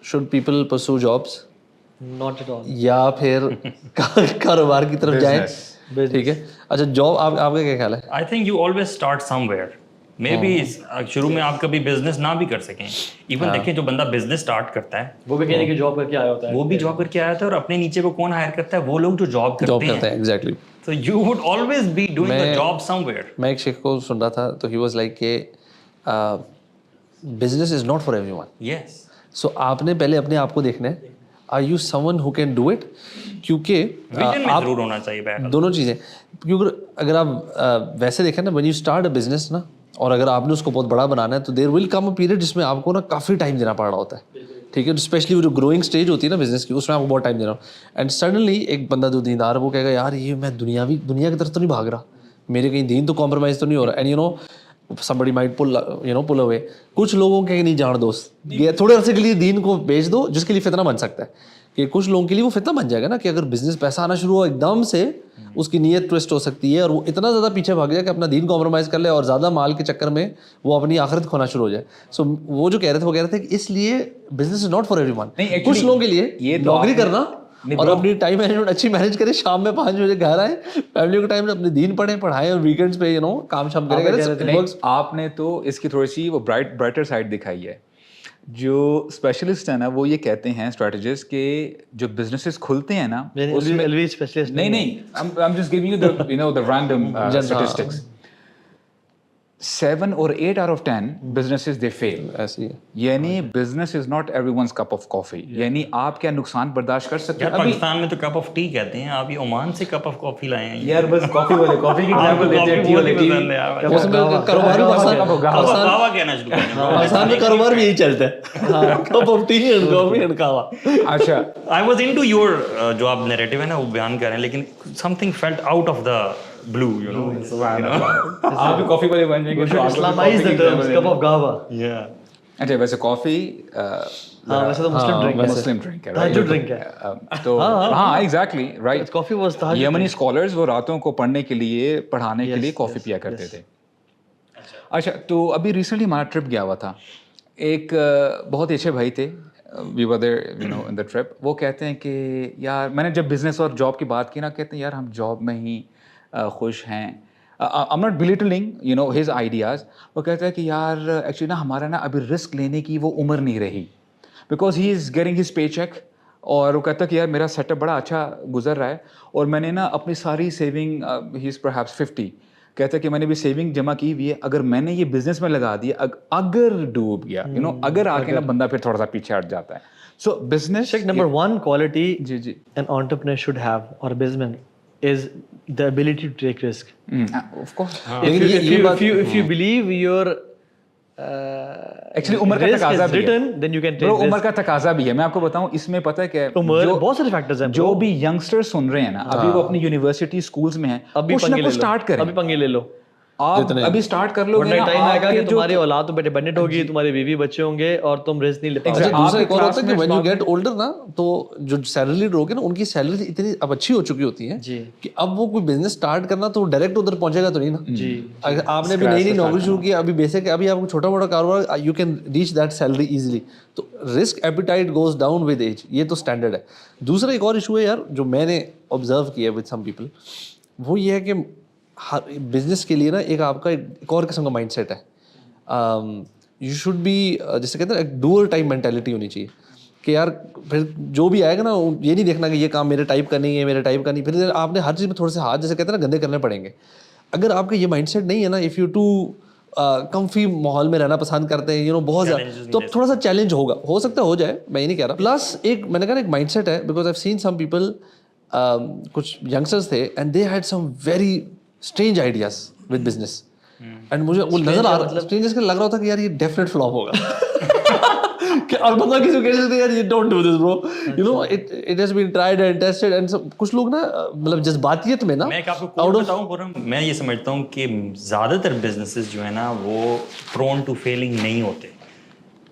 شوڈ پیپل پرسو جابس ناٹ ایٹ آل, یا پھر کاروبار کی طرف جائیں, ٹھیک ہے. اچھا جاب آپ کا کیا خیال ہے؟ I think you always start somewhere. Maybe شروع میں آپ کبھی بزنس نہ بھی کر سکیں. ایون دیکھیں جو بندہ بزنس اسٹارٹ کرتا ہے وہ بھی کہنے کی جاب کر کے آیا ہوتا ہے, وہ بھی جاب کر کے آیا تھا, اور اپنے نیچے کو کون ہائر کرتا ہے, وہ لوگ جو جاب کرتے ہیں. Exactly. So you would always be doing a job somewhere. میں ایک شیخ کو سن رہا تھا تو ہی واز لائک کہ business is not for everyone. Yes. So آپ نے پہلے اپنے آپ کو دیکھنا ہے, are you someone who can do it, کیونکہ ویژن میں ضرور ہونا چاہیے بیٹھ. دونوں چیزیں, کیونکہ اگر آپ ویسے دیکھیں نا, when you start a business نا, اور اگر آپ نے اس کو بہت بڑا بنانا ہے تو دیر ول کم اے پیریڈ جس میں آپ کو نا کافی ٹائم دینا پڑ رہا ہوتا ہے, ٹھیک ہے. اسپیشلی وہ جو گروئنگ اسٹیج ہوتی ہے نا بزنس کی, اس میں آپ کو بہت ٹائم دینا ہو. اینڈ سڈنلی ایک بندہ جو دیندار وہ کہے گا یار یہ میں دنیا کی طرف تو نہیں بھاگ رہا, میرے کہیں دین تو کمپرومائز تو نہیں ہو رہا. And you know somebody might pull away. کچھ لوگوں کے نہیں جان دوست, یہ تھوڑے عرصے کے لیے دین کو بیچ دو, جس کے لیے فتنہ بن سکتا ہے, کہ کچھ لوگوں کے لیے وہ فتنہ بن جائے گا نا کہ اگر بزنس پیسہ آنا شروع ہو ایک دم سے اس کی نیت ٹوسٹ ہو سکتی ہے, اور وہ اتنا زیادہ پیچھے بھاگ جائے کہ اپنا دین کمپرومائز کر لے اور زیادہ مال کے چکر میں وہ اپنی آخرت کھونا شروع ہو جائے. سو وہ جو کہہ رہے تھے وہ کہہ رہے تھے کہ اس لیے business is not for every one. کچھ لوگوں کے لیے نوکری کرنا اور اپنی ٹائم مینجمنٹ اچھی مینیج کرے, شام میں 5 بجے گھر آئے, فیملی کو ٹائم اپنے دین پڑھائیں, اور ویکینڈس پہ کام شام کریں. آپ نے تو اس کی تھوڑی سی وہ برائٹر سائڈ دکھائی ہے. جو اسپیشلسٹ ہیں نا وہ یہ کہتے ہیں اسٹریٹجسٹ کہ جو بزنسز کھلتے ہیں نا اس میں نہیں I'm just giving you the the random statistics. 7 or 8 out of 10 businesses they fail. ایسے ہی ہے. یعنی business is not everyone's cup of coffee. یعنی آپ کیا نقصان برداشت کر سکتے یار ہیں. ابھی پاکستان میں تو کپ آف ٹی کہتے ہیں, آپ یہ عمان سے کپ آف کافی لائے ہیں. یار بس کافی والے کافی کی ایگزامپل لیتے ہیں, ٹی والے کی. اس میں کاروبار بھی کہوا کہنا شروع کریں. آسان میں کاروبار بھی یہی چلتا ہے, cup of tea and coffee and kahwa. اچھا آئی واز انٹو یور جو آپ نیریٹو ہے نا وہ بیان کر رہے ہیں, لیکن some thing felt out of the blue, you know. آپ بھی کافی والے بن جائیں گے. Islamize the terms, cup of gava. Yeah. اچھا ویسے کافی ہاں ویسے تو مسلم ڈرنک ہے, مسلم ڈرنک ہے, تہجد ڈرنک ہے. تو ہاں ایگزیکٹلی رائٹ. کافی واز تہجد. یمنی اسکالرز وہ راتوں کو پڑھنے کے لیے پڑھانے کے لیے کافی پیا کرتے تھے. اچھا تو ابھی ریسنٹلی ہمارا ٹرپ گیا ہوا تھا, ایک بہت اچھے بھائی تھے, وی ور there you know in the trip. وہ کہتے ہیں کہ یار میں نے جب بزنس اور جاب کی بات کی نا, کہتے ہیں یار ہم جاب میں ہی خوش ہیں. I'm not belittling you know his ideas. وہ کہتا ہے کہ یار ایکچولی نا ہمارا نا ابھی رسک لینے کی وہ عمر نہیں رہی, because he is getting his pay check. اور وہ کہتا ہے کہ یار میرا سیٹ اپ بڑا اچھا گزر رہا ہے, اور میں نے نا اپنی ساری سیونگ, ہی از پرہیپس 50, کہتا ہے کہ میں نے بھی سیونگ جمع کی ہوئی ہے, اگر میں نے یہ بزنس میں لگا دیا, اگر ڈوب گیا یو نو, اگر آ کے نا بندہ پھر تھوڑا سا پیچھے ہٹ جاتا ہے. سو بزنس نمبر 1 quality جی جی an entrepreneur should have or a businessman is the ability to take risk. Of course. If you believe your actually عمر کا risk تقاضا is بھی ہے. written, then you can take Bro, risk. عمر کا تقاضا بھی ہے. میں آپ کو بتاؤں اس میں پتہ ہے کہ عمر بہت سارے فیکٹرز ہیں. جو بھی ینگسٹر سن رہے ہیں نا, ابھی وہ اپنی یونیورسٹی اسکولس میں ہیں, ابھی کچھ نہ پنگے لے کچھ لو, اسٹارٹ کریں. ابھی پنگے لے لو. آپ ابھی اسٹارٹ کر لو گے نا, ٹائم آئے گا کہ آپ کے تمہاری اولاد تم پہ ڈیپینڈنٹ ہوگی, تمہاری بیوی بچے ہوں گے, اور تم رسک نہیں لے پاؤ گے. اچھا دوسرا ایک اور ہوتا ہے کہ when you get older نا, تو جو سیلری لوگ ہیں نا ان کی سیلری اتنی اب اچھی ہو چکی ہوتی ہے کہ اب وہ کوئی بزنس اسٹارٹ کرنا تو ڈائریکٹ ادھر پہنچے گا تو نہیں نا. جی اگر آپ نے ابھی نئی نوکری شروع کی, ابھی بیسک ابھی آپ کو چھوٹا موٹا کاروبار, you can reach that salary easily. تو risk appetite goes down with age, یہ تو اسٹینڈرڈ ہے. دوسرا ایک اور ایشو ہے یار جو میں نے آبزرو کیا ود سم پیپل, وہ یہ ہے کہ بزنس کے لیے نا ایک آپ کا ایک اور قسم کا مائنڈ سیٹ ہے. یو شوڈ بی, جیسے کہتے ہیں ایک ڈوئر ٹائپ مینٹیلٹی ہونی چاہیے کہ یار پھر جو بھی آئے گا نا, یہ نہیں دیکھنا کہ یہ کام میرے ٹائپ کا نہیں ہے, میرے ٹائپ کا نہیں. پھر آپ نے ہر چیز میں تھوڑے سے ہاتھ, جیسے کہتے ہیں نا, گندے کرنے پڑیں گے. اگر آپ کا یہ مائنڈ سیٹ نہیں ہے نا, اف یو ٹو کمفی ماحول میں رہنا پسند کرتے ہیں, یو نو بہت زیادہ, تو تھوڑا سا چیلنج ہوگا, ہو سکتا ہے ہو جائے, میں یہ نہیں کہہ رہا. پلس ایک میں نے کہا ایک مائنڈ سیٹ ہے, because I seen some people, کچھ ینگسٹرز تھے and they had some very strange ideas with business, and مجھے وہ نظر آ رہا, اسٹرینج کے لگ رہا تھا کہ یار یہ ڈیفینیٹ فلاپ ہوگا. اور بندہ کسی کو کہہ سکتے یار یہ don't do this bro, you know it has been tried and tested. And کچھ لوگ نا مطلب جذباتیت میں نا, میں ایک آپ کو کوٹ بتاؤں پورا, میں یہ سمجھتا ہوں کہ زیادہ تر بزنسز جو ہے نا وہ پرون ٹو فیلنگ نہیں ہوتے.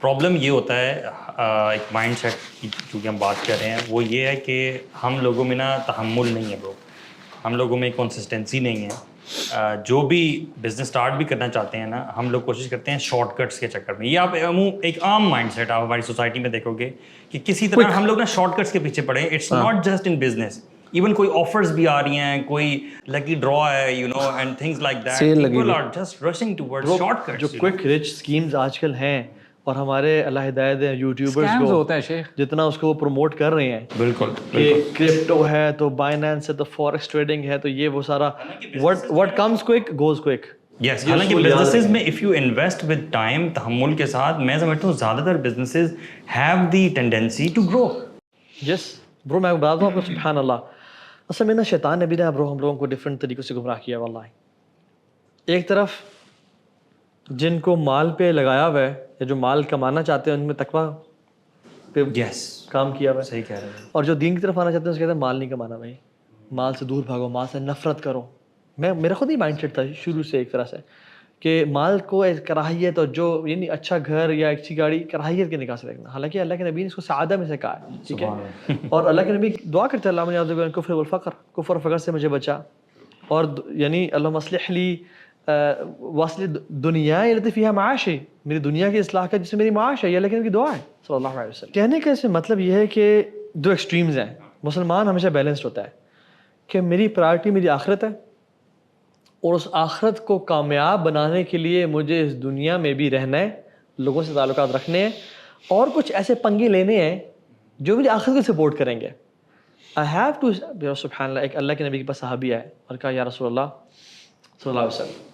پرابلم یہ ہوتا ہے, ایک مائنڈ سیٹ کی چونکہ ہم بات کر رہے ہیں, وہ یہ ہے کہ ہم لوگوں میں نا تحمل نہیں ہے برو, ہم لوگوں میں کنسسٹنسی نہیں ہے. جو بھی بزنس اسٹارٹ بھی کرنا چاہتے ہیں نا, ہم لوگ کوشش کرتے ہیں شارٹ کٹس کے چکر میں. یہ آپ ایک عام مائنڈ سیٹ آپ ہماری سوسائٹی میں دیکھو گے کہ کسی طرح ہم لوگ نا شارٹ کٹس کے پیچھے پڑے ہیں. It's not just in business, even کوئی آفرز بھی آ رہی ہیں, کوئی لکی ڈرا ہے, you know, and things like that. People are just rushing towards shortcuts. جو کوئک رچ اسکیمز آج کل ہیں, اور ہمارے اللہ ہدایت ہیں یوٹیوبرز کو ہوتا ہے شیخ, جتنا اس کو وہ پروموٹ کر رہے ہیں. بالکل کہ کرپٹو ہے تو بائنانس ہے تو فوریکس ٹریڈنگ ہے تو یہ وہ سارا what comes quick goes quick. یس, حالانکہ بزنسز میں if you invest with time, تحمل کے ساتھ, میں سمجھتا ہوں زیادہ تر businesses have the tendency to grow. Yes bro, میں بتا دوں آپ کو, سبحان اللہ, اصل میں نا شیطان نے بھی نا برو ہم لوگوں کو ڈفرینٹ طریقوں سے گمراہ کیا واللہ. ایک طرف جن کو مال پہ لگایا ہوا ہے یا جو مال کمانا چاہتے ہیں ان میں تقویٰ پہ کام کیا ہوا ہے. صحیح کہہ رہے ہیں. اور جو دین کی طرف آنا چاہتے ہیں اس کہتے ہیں مال نہیں کمانا بھائی, مال سے دور بھاگو, مال سے نفرت کرو. میرا خود ہی مائنڈ سیٹ تھا شروع سے ایک طرح سے کہ مال کو کراہیت, اور جو یعنی اچھا گھر یا اچھی گاڑی کراہیت کے نکاح سے دیکھنا. حالانکہ اللہ کے نبی نے اس کو سعادہ میں سے کہا ہے, ٹھیک ہے, اور اللہ کے نبی دعا کرتے ہیں اللہ من یعوذ بک من الکفر والفقر, کفر و فقر سے مجھے بچا, اور یعنی اللہم اصلح لی واصل دنیا التی فیہا معاشی, میری دنیا کی اصلاح کا جس سے میری معاش ہے. یہ اللہ کے نبی کی دعا ہے صلی اللہ علیہ وسلم. کہنے کا اس میں مطلب یہ ہے کہ دو ایکسٹریمز ہیں. مسلمان ہمیشہ بیلنسڈ ہوتا ہے کہ میری پرائرٹی میری آخرت ہے, اور اس آخرت کو کامیاب بنانے کے لیے مجھے اس دنیا میں بھی رہنا ہے, لوگوں سے تعلقات رکھنے ہیں, اور کچھ ایسے پنگے لینے ہیں جو میری آخرت کو سپورٹ کریں گے. آئی ہیو ٹو, سبحان اللہ, ایک اللہ کے نبی کے پاس صحابی آئے اور کہا یا رسول اللہ صلی اللہ علیہ وسلم,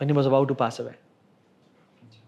when he was about to pass away.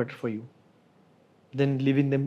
better for you than leaving them,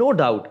no doubt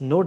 no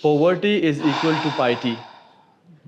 poverty is equal to piety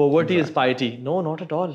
poverty is piety. No, not at all.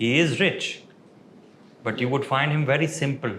he is rich but you would find him very simple.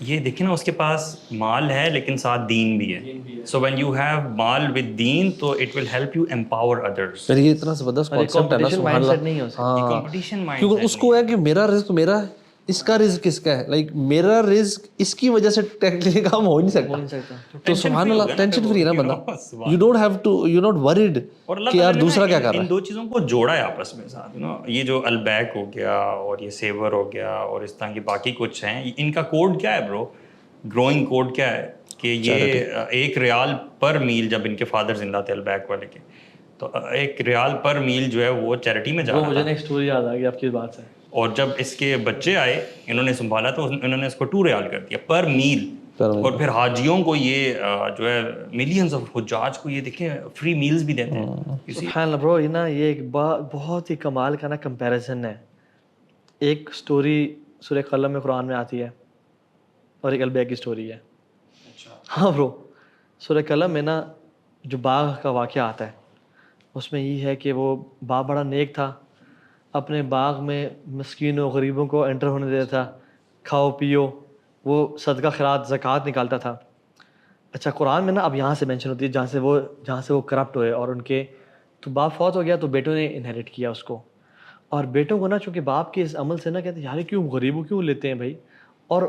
یہ دیکھیں نا اس کے پاس مال ہے لیکن ساتھ دین بھی ہے. سو وین یو ہیو مال ود دین تو it will help you empower others. پھر یہ اتنا زبردست کانسیپٹ ہے نا سبحان مائنڈ سیٹ اللہ. نہیں ہے اس کا. ہاں کمپٹیشن مائنڈ کیونکہ اس کو ہے کہ میرا رزق میرا ہے, اس کا رزق اس کا ہے. لائک میرا رزق اس کی وجہ سے ٹیکنیکلی کام ہو نہیں سکتا. تو سبحان اللہ ٹینشن فری ہے نا بندہ. You don't have to, you not worried کہ یار دوسرا کیا کر رہا ہے. ان دو چیزوں کو جوڑا ہے آپس میں ساتھ. یہ جو البیک ہو گیا اور یہ سیور ہو گیا اور اس طرح کی باقی کچھ ہیں, ان کا کوڈ کیا ہے برو, گروئنگ کوڈ کیا ہے کہ یہ $1 پر میل, جب ان کے فادر زندہ تھے البیک والے کے, تو $1 پر میل جو ہے وہ چیریٹی میں جا رہا تھا. مجھے ایک اسٹوری یاد آ گئی آپ کی بات سے. اور جب اس کے بچے آئے انہوں نے سنبھالا تو انہوں نے اس کو $2 کر دیا پر میل. اور پھر حاجیوں کو یہ جو ہے ملینز آف حجاج کو یہ دیکھیں فری میلز بھی دیتے ہیں. سبحان اللہ برو, یہ نا یہ ایک بہت ہی کمال کا نا کمپیریزن ہے. ایک اسٹوری سورہ قلم میں قرآن میں آتی ہے اور ایک البیک کی اسٹوری ہے. ہاں برو, سورہ قلم میں نا جو باغ کا واقعہ آتا ہے اس میں یہ ہے کہ وہ باپ بڑا نیک تھا, اپنے باغ میں مسکینوں غریبوں کو انٹر ہونے دیتا تھا, کھاؤ پیو, وہ صدقہ خیرات زکوٰۃ نکالتا تھا. اچھا قرآن میں نا اب یہاں سے مینشن ہوتی ہے جہاں سے وہ کرپٹ ہوئے اور ان کے تو باپ فوت ہو گیا تو بیٹوں نے انہیریٹ کیا اس کو. اور بیٹوں کو نا چونکہ باپ کے اس عمل سے نا کہتے ہیں یار کیوں غریبوں کیوں لیتے ہیں بھائی, اور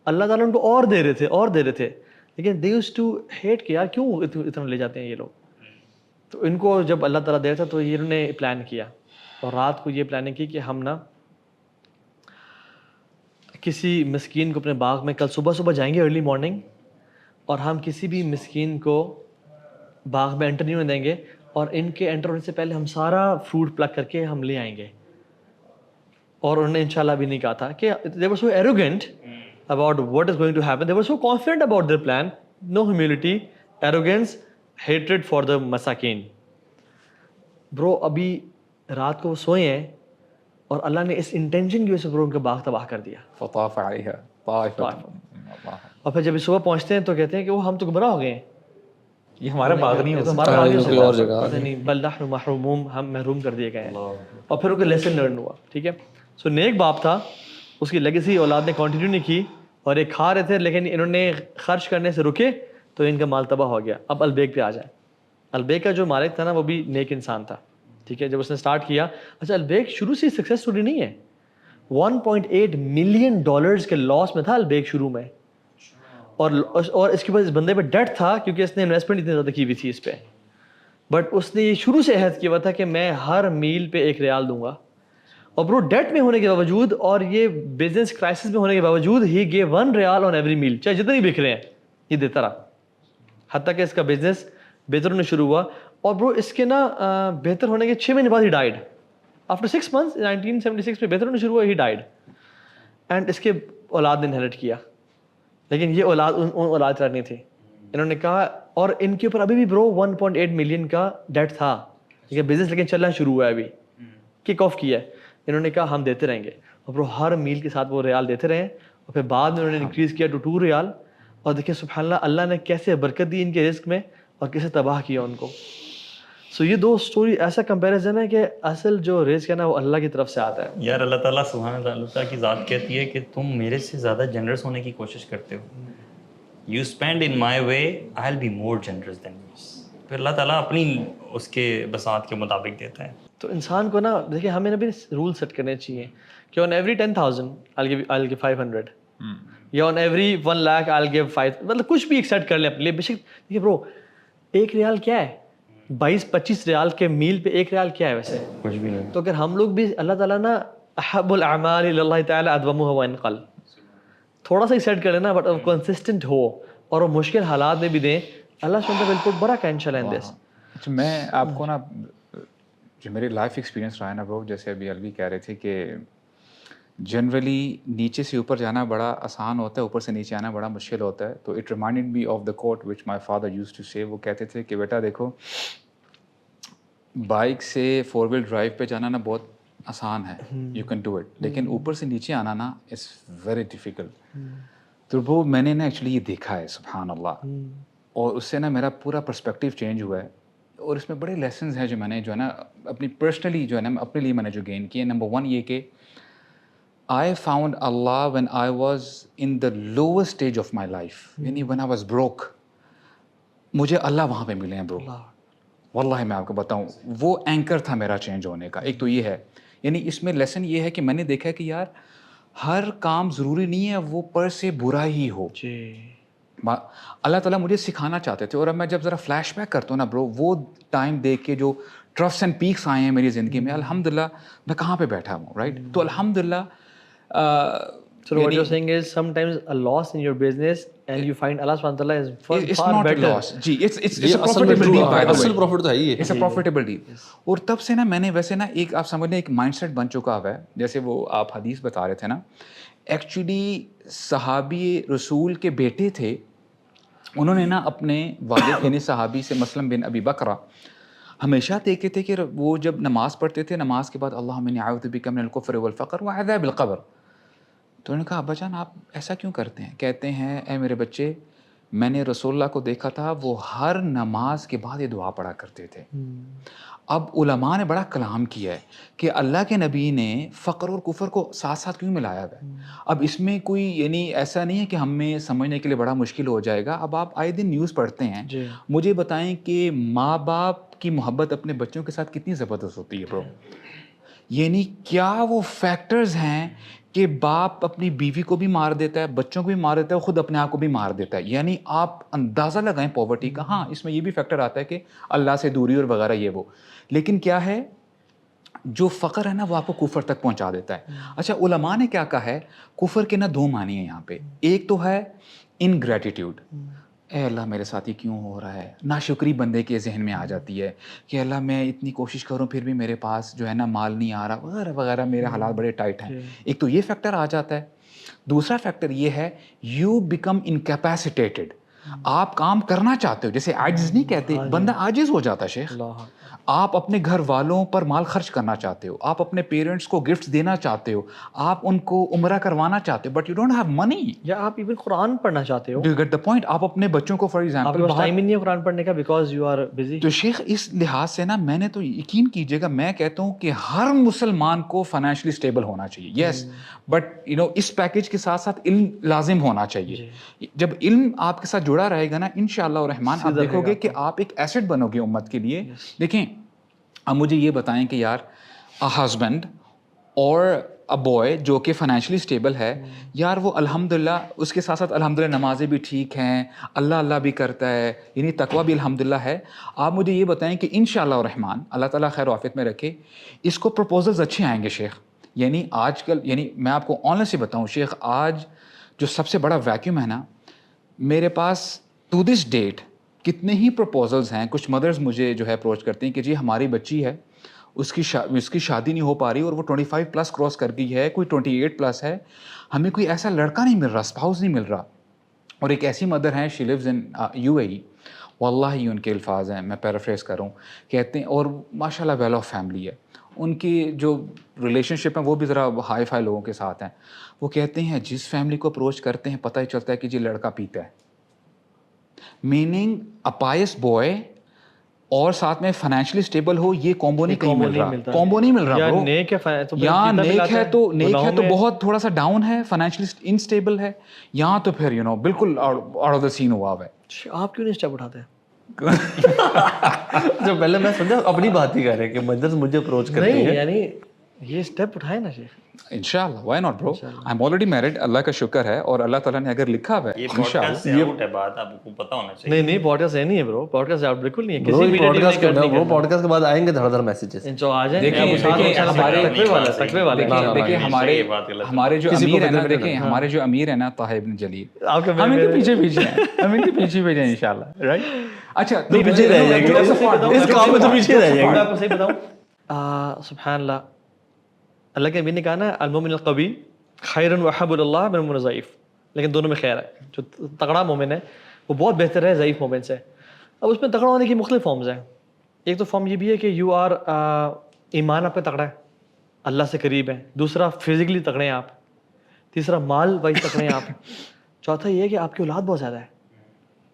اللہ تعالیٰ ان کو اور دے رہے تھے لیکن دے یوز ٹو ہیٹ کہ یار کیوں اتنا لے جاتے ہیں یہ لوگ. تو ان کو جب اللہ تعالیٰ دے تھا تو یہ انہوں نے پلان کیا اور رات کو یہ پلاننگ کی کہ ہم نا کسی مسکین کو اپنے باغ میں کل صبح جائیں گے ارلی مارننگ, اور ہم کسی بھی مسکین کو باغ میں انٹر نہیں ہونے دیں گے, اور ان کے انٹر ہونے سے پہلے ہم سارا فروٹ پلک کر کے ہم لے آئیں گے. اور انہوں نے انشاءاللہ بھی نہیں کہا تھا کہ they were so arrogant about what is going to happen. They were so confident about their plan. No humility, arrogance, hatred for the masakin. Bro, ابھی رات کو وہ سوئے ہیں اور اللہ نے اس انٹینشن کی وجہ سے برو ان کا باغ تباہ کر دیا. فطاف علیہا طائفۃ. اور پھر جب صبح پہنچتے ہیں تو کہتے ہیں کہ وہ ہم تو گمراہ ہو گئے ہیں, یہ ہمارا باغ نہیں تو ہو ہمارا باغ کوئی اور جگہ نہیں, بل نحن محرومون, ہم محروم کر دیے گئے ہیں. اور پھر ان کا لیسن لرن ہوا. ٹھیک ہے, سو نیک باپ تھا, اس کی لیگیسی اولاد نے کنٹینیو نہیں کی, اور ایک کھا رہے تھے لیکن انہوں نے خرچ کرنے سے رکے تو ان کا مال تباہ ہو گیا. اب البیک پہ آ جائیں. البیک کا جو مالک تھا نا وہ بھی نیک انسان تھا. ٹھیک ہے, جب اس نے اسٹارٹ کیا, اچھا البیک شروع سے سکسیس اسٹوری نہیں ہے, $1.8 ملین کے لاس میں تھا البیک شروع میں, اور اس کے بعد اس بندے پہ ڈیٹ تھا کیونکہ اس نے انویسٹمنٹ اتنی زیادہ کی ہوئی تھی اس پہ. بٹ اس نے یہ شروع سے عہد کیا ہوا تھا کہ میں ہر میل پہ $1 دوں گا. اور برو ڈیٹ میں ہونے کے باوجود اور یہ بزنس کرائسس میں ہونے کے باوجود ہی گیو $1 آن ایوری میل, چاہے جتنے بک رہے ہیں یہ دیتا رہا, حتیٰ کہ اس کا بزنس بہتر ہونا شروع ہوا. اور برو اس کے نا بہتر ہونے کے 6 مہینے بعد ہی ڈائڈ. آفٹر 6 months 1976 میں بہتر ہونا شروع ہوا, ہی ڈائڈ. اینڈ اس کے اولاد نے انہیریٹ کیا, لیکن یہ اولاد ان اولاد کرنی تھی. انہوں نے کہا, اور ان کے اوپر ابھی بھی برو 1.8 ملین کا ڈیٹ تھا, ٹھیک ہے, بزنس لیکن چلنا شروع ہوا ہے, ابھی کک آف کیا ہے. انہوں نے کہا ہم دیتے رہیں گے, اور برو ہر میل کے ساتھ وہ $1 دیتے رہے, اور پھر بعد میں انہوں نے انکریز کیا ٹو $2. اور دیکھیں سبحان اللہ, اللہ نے کیسے برکت دی ان کے رزق میں اور کیسے تباہ کیا ان کو. سو یہ دو اسٹوری ایسا کمپیریزن ہے کہ اصل جو رزق ہے نا وہ اللہ کی طرف سے آتا ہے. یار اللہ تعالیٰ سبحانہ تعالیٰ کی ذات کہتی ہے کہ تم میرے سے زیادہ جنرس ہونے کی کوشش کرتے ہو. You spend in my way, I will be more generous than you. پھر اللہ تعالیٰ اپنی اس کے بساط کے مطابق دیتا ہے. تو انسان کو نا دیکھیں ہمیں نا بھی رول سیٹ کرنے چاہیے کہ آن ایوری 10,000 I'll give 500, یا on every 1 lakh I'll give 5, مطلب کچھ بھی ایک سیٹ کر لیں اپنے لیے. بے شک دیکھیے برو $1 کیا ہے, 22-25 کے میل پہ $1 کیا ہے ویسے, کچھ بھی نہیں. تو اگر ہم لوگ بھی اللہ تعالیٰ نا احب الاعمال الی اللہ تعالی ادومها وان قل, تھوڑا سا ہی سیٹ کر لینا بٹ کنسسٹنٹ ہو اور وہ مشکل حالات میں بھی دیں, اللہ سبحانہ وتعالی بالکل بڑا کینشل ہے دس. اچھا میں آپ کو نا جو میری لائف ایکسپیرینس رہا ہے نا برو, جیسے ابھی الوی کہہ رہے تھے کہ جنرلی نیچے سے اوپر جانا بڑا آسان ہوتا ہے, اوپر سے نیچے آنا بڑا مشکل ہوتا ہے. تو it reminded me of the quote which my father use to say. وہ کہتے تھے کہ بیٹا دیکھو بائک سے 4 wheel ڈرائیو پہ جانا نا بہت آسان ہے, یو کین ڈو اٹ, لیکن اوپر سے نیچے آنا نا اٹس ویری ڈیفیکلٹ. تو وہ میں نے نا ایکچولی یہ دیکھا ہے سبحان اللہ, اور اس سے نا میرا پورا پرسپیکٹیو چینج ہوا ہے. اور اس میں بڑے لیسنز ہیں جو میں نے جو ہے نا اپنی پرسنلی جو ہے نا اپنے لیے میں نے جو گین کیے. نمبر 1 یہ کہ I found Allah when I was in the lowest stage of my life, یعنی when I was broke. مجھے اللہ وہاں پہ ملے ہیں برو, واللہ میں آپ کو بتاؤں وہ اینکر تھا میرا چینج ہونے کا. ایک تو یہ ہے, یعنی اس میں لیسن یہ ہے کہ میں نے دیکھا ہے کہ یار ہر کام ضروری نہیں ہے وہ پر سے برا ہی ہو. اللہ تعالیٰ مجھے سکھانا چاہتے تھے. اور اب میں جب ذرا فلیش بیک کرتا ہوں نا برو, وہ ٹائم دیکھ کے جو ٹرفس اینڈ پیکس آئے ہیں میری زندگی میں, الحمدللہ میں کہاں پہ بیٹھا ہوں, رائٹ. تو الحمدللہ. So what you're saying is sometimes a loss in your business and you find Allah subhanahu wa ta'ala is it's far not better. a loss. جی it's a profitable deal by the way. اصل profit تو ہے ہی ہے. It's a profitable deal. اور تب سے نا میں نے ویسے نا ایک آپ سمجھ لیں ایک مائنڈ سیٹ بن چکا ہوا ہے. جیسے وہ آپ حدیث بتا رہے تھے نا, ایکچولی صحابی رسول کے بیٹے تھے, انہوں نے نا اپنے والد یعنی صحابی سے مسلم بن ابی بکرہ ہمیشہ دیکھتے تھے کہ وہ جب نماز پڑھتے تھے, نماز کے بعد اللہم انی اعوذ بک من الکفر والفقر وعذاب القبر. تو انہوں نے کہا ابا جان آپ ایسا کیوں کرتے ہیں؟ کہتے ہیں اے میرے بچے, میں نے رسول اللہ کو دیکھا تھا وہ ہر نماز کے بعد یہ دعا پڑھا کرتے تھے. اب علماء نے بڑا کلام کیا ہے کہ اللہ کے نبی نے فقر اور کفر کو ساتھ ساتھ کیوں ملایا ہوا ہے. اب اس میں کوئی یعنی ایسا نہیں ہے کہ ہمیں سمجھنے کے لیے بڑا مشکل ہو جائے گا. اب آپ آئے دن نیوز پڑھتے ہیں, مجھے بتائیں کہ ماں باپ کی محبت اپنے بچوں کے ساتھ کتنی زبردست ہوتی ہے برو. یعنی کیا وہ فیکٹرز ہیں کہ باپ اپنی بیوی کو بھی مار دیتا ہے, بچوں کو بھی مار دیتا ہے, خود اپنے آپ کو بھی مار دیتا ہے. یعنی آپ اندازہ لگائیں پاورٹی کا. ہاں اس میں یہ بھی فیکٹر آتا ہے کہ اللہ سے دوری اور وغیرہ یہ وہ, لیکن کیا ہے جو فقر ہے نا وہ آپ کو کفر تک پہنچا دیتا ہے. اچھا علماء نے کیا کہا ہے, کفر کے نا دو معنی ہیں یہاں پہ. ایک تو ہے انگریٹیٹیوڈ, اے اللہ میرے ساتھ ہی کیوں ہو رہا ہے. ناشکری بندے کے ذہن میں آ جاتی ہے کہ اللہ میں اتنی کوشش کروں پھر بھی میرے پاس جو ہے نا مال نہیں آ رہا وغیرہ وغیرہ, میرے حالات بڑے ٹائٹ ہیں. ایک تو یہ فیکٹر آ جاتا ہے. دوسرا فیکٹر یہ ہے یو بیکم انکیپیسیٹیٹڈ, آپ کام کرنا چاہتے ہو, جیسے عاجز نہیں کہتے, بندہ عاجز ہو جاتا ہے شیخ. آپ اپنے گھر والوں پر مال خرچ کرنا چاہتے ہو, آپ اپنے پیرنٹس کو گفٹس دینا چاہتے ہو, آپ ان کو عمرہ کروانا چاہتے ہو, but you don't have money. یا آپ ایون قرآن پڑھنا چاہتے ہو, do you get the point. آپ اپنے بچوں کو فار ایگزامپل آپ کے پاس ٹائم ہی نہیں ہے قرآن پڑھنے کا بیکاز یو آر بزی. تو شیخ اس لحاظ سے نا میں نے تو یقین کیجیے گا, میں کہتا ہوں کہ ہر مسلمان کو فائنینشلی اسٹیبل ہونا چاہیے. یس بٹ یو نو اس پیکیج کے ساتھ ساتھ علم لازم ہونا چاہیے. جب علم آپ کے ساتھ جڑا رہے گا نا انشاءاللہ الرحمن آپ دیکھو گے کہ آپ ایک ایسٹ بنو گے امت کے لیے. دیکھیں اب مجھے یہ بتائیں کہ یار ہسبینڈ اور ا بوائے جو کہ فائنینشلی اسٹیبل ہے, یار وہ الحمدللہ اس کے ساتھ ساتھ الحمدللہ نمازیں بھی ٹھیک ہیں, اللہ بھی کرتا ہے, یعنی تقویٰ بھی الحمدللہ ہے. آپ مجھے یہ بتائیں کہ انشاءاللہ الرحمن اللہ تعالیٰ خیر و عافیت میں رکھے, اس کو پروپوزلز اچھے آئیں گے شیخ. یعنی آج کل یعنی میں آپ کو آنیسٹلی بتاؤں شیخ, آج جو سب سے بڑا ویکیوم ہے نا میرے پاس ٹو دس ڈیٹ کتنے ہی پروپوزلز ہیں. کچھ مدرز مجھے جو ہے اپروچ کرتی ہیں کہ جی ہماری بچی ہے, اس کی شادی نہیں ہو پا رہی اور وہ 25+ کراس کر گئی ہے, کوئی 28+ ہے, ہمیں کوئی ایسا لڑکا نہیں مل رہا, اسپاؤس نہیں مل رہا. اور ایک ایسی مدر ہیں شی لیوز ان UAE, واللہ ان کے الفاظ ہیں, میں پیرافریز کروں, کہتے ہیں, اور ماشاءاللہ ویل آف فیملی ہے, ان کی جو ریلیشن شپ ہیں وہ بھی ذرا ہائی فائی لوگوں کے ساتھ ہیں. وہ کہتے ہیں جس فیملی کو اپروچ کرتے ہیں پتہ ہی چلتا ہے کہ جی لڑکا پیتا ہے. میننگ اے پائس بوائے اور ساتھ میں فائنینشلی اسٹیبل ہو, یہ کومبو نہیں کہیں مل رہا, کومبو نہیں مل رہا. یا نیک ہے تو بہت تھوڑا سا ڈاؤن ہے, فائنینشلی انسٹیبل ہے, یہاں تو پھر یو نو بالکل آؤٹ آف دا سین ہوا ہوا ہے. آپ کیوں نہیں اسٹیپ اٹھاتے ہیں؟ جو پہلے میں سمجھا اپنی بات ہی کر رہے ہیں کہ مدرس مجھے اپروچ کرتے ہیں. نہیں یعنی یہ اسٹیپ اٹھائے نا شیخ. انشاءاللہ وائی ناٹ برو, آئی ایم آلریڈی میرڈ, اللہ کا شکر ہے, اور اللہ تعالیٰ نے اگر لکھا ہوا ہے یہ پوڈکاسٹ سے آؤٹ ہے بات, آپ کو پتہ ہونا چاہیے. نہیں پوڈکاسٹ نہیں ہے برو, پوڈکاسٹ آؤٹ بالکل نہیں ہے. کسی میڈیا وہ پوڈکاسٹ کے بعد آئیں گے دھڑ دھڑ میسیجز. جو آ جائیں دیکھیں ہمارے جو امیر ہیں نا, دیکھیں ہمارے جو امیر ہیں نا طاہر بن جلیل, ہم ان کے پیچھے ہیں, ہم ان کے پیچھے ہیں انشاءاللہ, رائٹ. اچھا پیچھے رہ جائیں گے اس کام میں, تو پیچھے رہ جائیں گے. آپ کو صحیح بتاؤں, سبحان اللہ, اللہ کے نبی نے کہا نا المومن القوی خیر واحب اللہ من المؤمن الضعیف, لیکن دونوں میں خیر ہے. جو تگڑا مومن ہے وہ بہت بہتر ہے ضعیف مومن سے. اب اس میں تگڑا ہونے کی مختلف فارمز ہیں. ایک تو فارم یہ بھی ہے کہ یو آر ایمان آپ کا تگڑا ہے, اللہ سے قریب ہے. دوسرا فزیکلی تگڑے ہیں آپ. تیسرا مال وائز تگڑے ہیں آپ. چوتھا یہ ہے کہ آپ کی اولاد بہت زیادہ ہے,